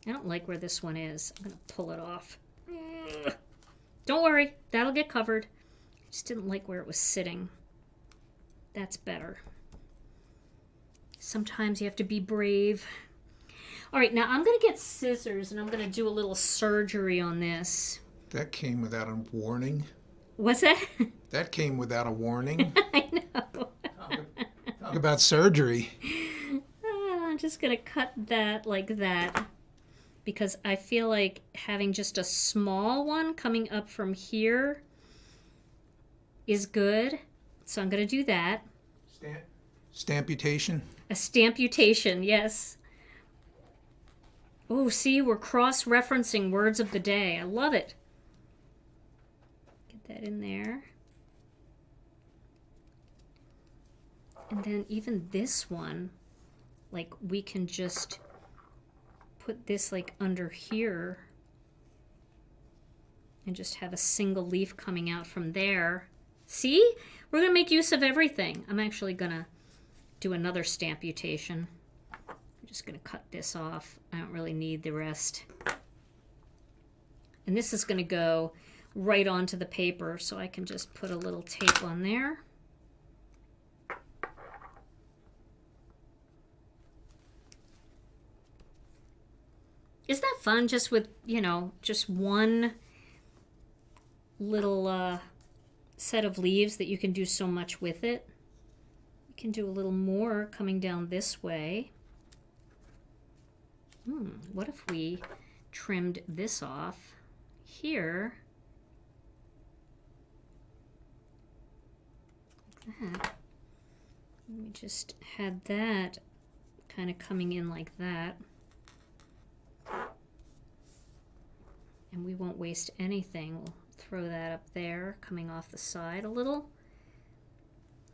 I don't like where this one is. I'm going to pull it off. Don't worry, that'll get covered. I just didn't like where it was sitting. That's better. Sometimes you have to be brave. All right, now I'm going to get scissors and I'm going to do a little surgery on this. That came without a warning. What's that? That came without a warning. I know. Talk about surgery. I'm just going to cut that like that because I feel like having just a small one coming up from here is good. So I'm going to do that. Stamputation? A stamputation, yes. Oh, see, we're cross-referencing words of the day. I love it. Get that in there. And then even this one, like we can just put this like under here and just have a single leaf coming out from there. See? We're going to make use of everything. I'm actually going to do another stamputation. I'm just going to cut this off. I don't really need the rest. And this is going to go right onto the paper, so I can just put a little tape on there. Isn't that fun, just with, you know, just one little set of leaves that you can do so much with it? You can do a little more coming down this way. What if we trimmed this off here? Like that. We just had that kind of coming in like that. And we won't waste anything. We'll throw that up there, coming off the side a little.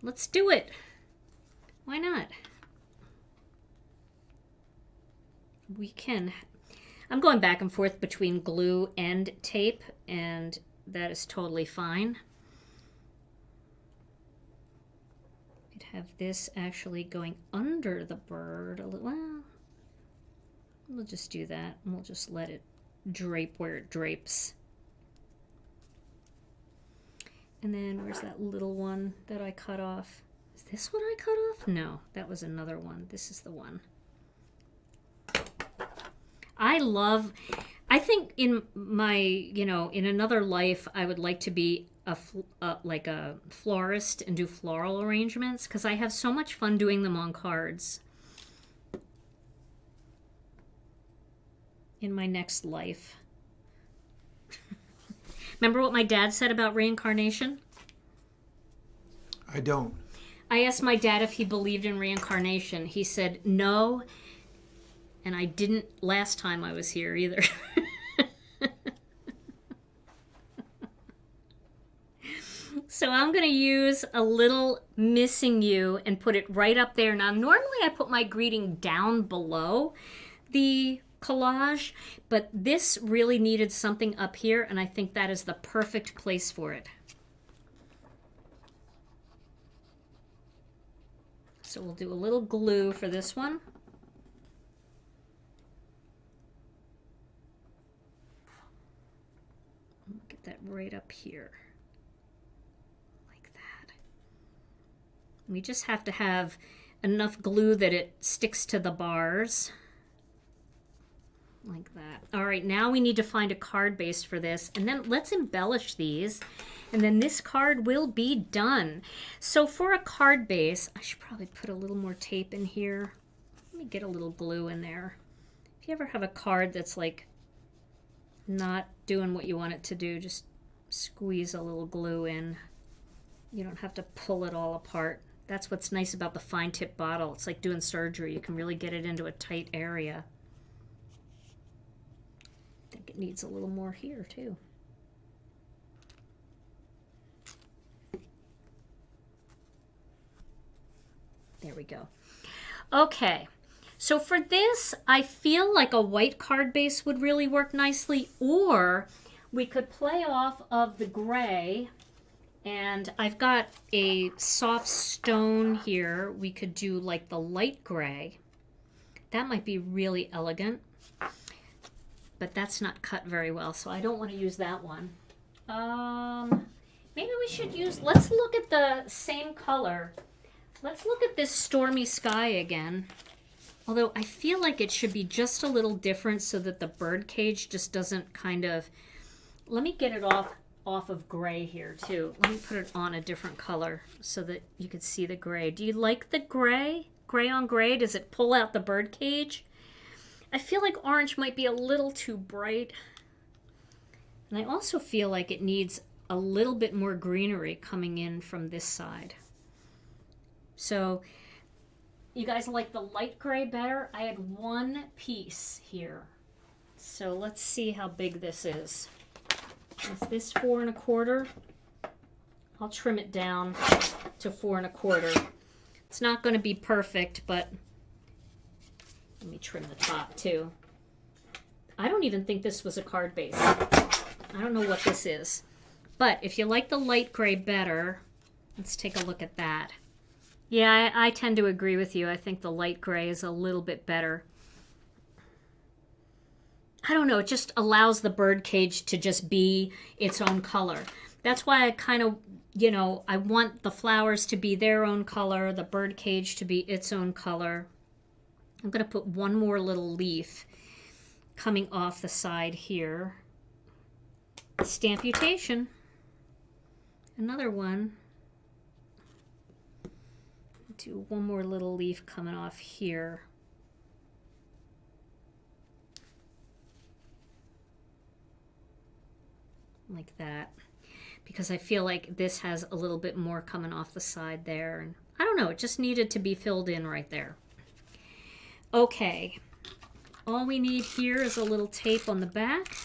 Let's do it. Why not? We can. I'm going back and forth between glue and tape, and that is totally fine. We'd have this actually going under the bird a little. Well, we'll just do that, and we'll just let it drape where it drapes. And then where's that little one that I cut off? Is this what I cut off? No, that was another one. This is the one. I think in my, in another life, I would like to be like a florist and do floral arrangements because I have so much fun doing them on cards. In my next life. Remember what my dad said about reincarnation? I don't. I asked my dad if he believed in reincarnation. He said no, and I didn't last time I was here either. So I'm going to use a little missing you and put it right up there. Now, normally I put my greeting down below the collage, but this really needed something up here, and I think that is the perfect place for it. So we'll do a little glue for this one. Get that right up here. Like that. We just have to have enough glue that it sticks to the bars. Like that. All right, now we need to find a card base for this, and then let's embellish these, and then this card will be done. So for a card base, I should probably put a little more tape in here. Let me get a little glue in there. If you ever have a card that's like not doing what you want it to do, just squeeze a little glue in. You don't have to pull it all apart. That's what's nice about the fine tip bottle. It's like doing surgery. You can really get it into a tight area. I think it needs a little more here too. There we go. Okay, so for this, I feel like a white card base would really work nicely, or we could play off of the gray, and I've got a soft stone here. We could do like the light gray. That might be really elegant. But that's not cut very well, so I don't want to use that one. Maybe we should use, let's look at the same color. Let's look at this stormy sky again. Although I feel like it should be just a little different so that the bird cage just doesn't kind of, let me get it off of gray here too. Let me put it on a different color so that you can see the gray. Do you like the gray? Gray on gray, does it pull out the bird cage? I feel like orange might be a little too bright. And I also feel like it needs a little bit more greenery coming in from this side. So, you guys like the light gray better? I had one piece here. So let's see how big this is. Is this 4 1/4? I'll trim it down to 4 1/4. It's not going to be perfect, but let me trim the top too. I don't even think this was a card base. I don't know what this is. But if you like the light gray better, let's take a look at that. Yeah, I tend to agree with you. I think the light gray is a little bit better. I don't know, it just allows the bird cage to just be its own color. That's why I kind of, I want the flowers to be their own color, the bird cage to be its own color. I'm going to put one more little leaf coming off the side here. Stamputation. Another one. Do one more little leaf coming off here. Like that. Because I feel like this has a little bit more coming off the side there. And I don't know, it just needed to be filled in right there. Okay, all we need here is a little tape on the back.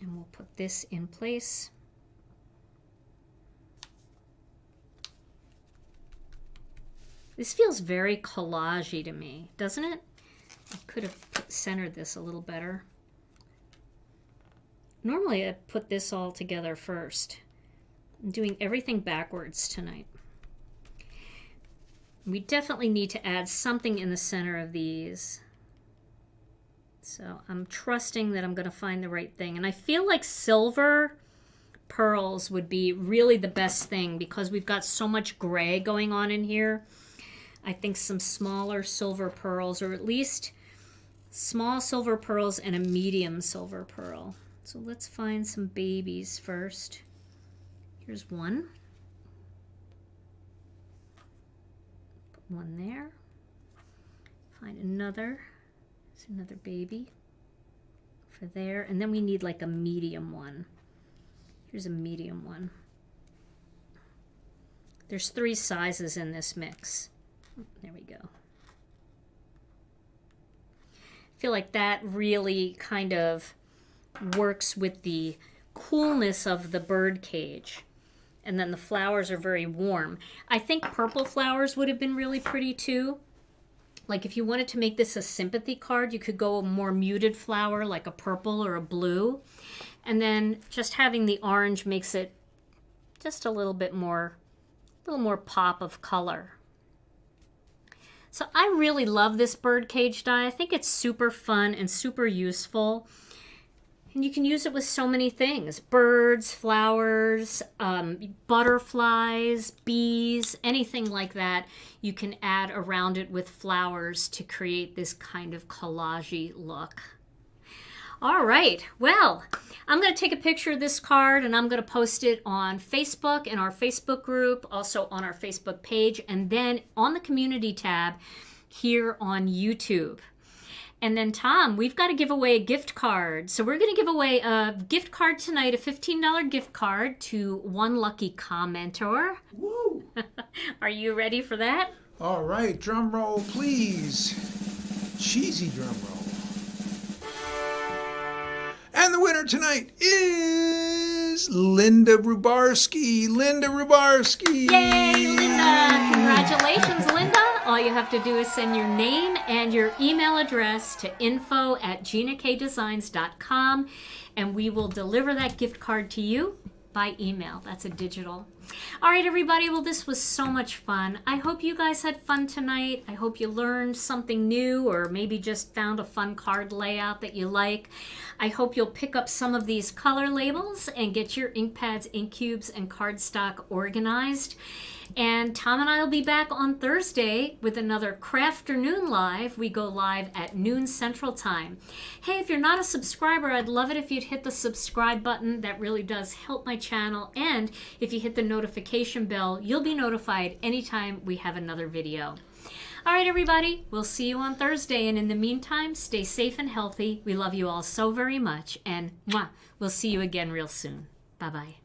And we'll put this in place. This feels very collage-y to me, doesn't it? I could have centered this a little better. Normally I put this all together first. I'm doing everything backwards tonight. We definitely need to add something in the center of these. So I'm trusting that I'm going to find the right thing. And I feel like silver pearls would be really the best thing because we've got so much gray going on in here. I think some smaller silver pearls, or at least small silver pearls and a medium silver pearl. So let's find some babies first. Here's one. Put one there. Find another. There's another baby for there. And then we need like a medium one. Here's a medium one. There's 3 sizes in this mix. There we go. I feel like that really kind of works with the coolness of the bird cage. And then the flowers are very warm. I think purple flowers would have been really pretty too. Like if you wanted to make this a sympathy card, you could go a more muted flower like a purple or a blue. And then just having the orange makes it just a little more pop of color. So I really love this bird cage die. I think it's super fun and super useful. And you can use it with so many things. Birds, flowers, butterflies, bees, anything like that. You can add around it with flowers to create this kind of collage-y look. All right, well, I'm going to take a picture of this card and I'm going to post it on Facebook in our Facebook group, also on our Facebook page, and then on the community tab here on YouTube. And then, Tom, we've got to give away a gift card. So we're going to give away a gift card tonight, a $15 gift card to one lucky commenter. Woo! Are you ready for that? All right, drum roll, please. Cheesy drum roll. And the winner tonight is Linda Rubarski. Linda Rubarski. Yay, Linda! Congratulations, Linda. All you have to do is send your name and your email address to info@ginakdesigns.com, and we will deliver that gift card to you by email. That's a digital. All right, everybody. Well, this was so much fun. I hope you guys had fun tonight. I hope you learned something new or maybe just found a fun card layout that you like. I hope you'll pick up some of these color labels and get your ink pads, ink cubes, and cardstock organized. And Tom and I will be back on Thursday with another Crafternoon Live. We go live at noon Central Time. Hey, if you're not a subscriber, I'd love it if you'd hit the subscribe button. That really does help my channel. And if you hit the notification bell, you'll be notified anytime we have another video. All right, everybody, we'll see you on Thursday. And in the meantime, stay safe and healthy. We love you all so very much. And mwah, we'll see you again real soon. Bye-bye.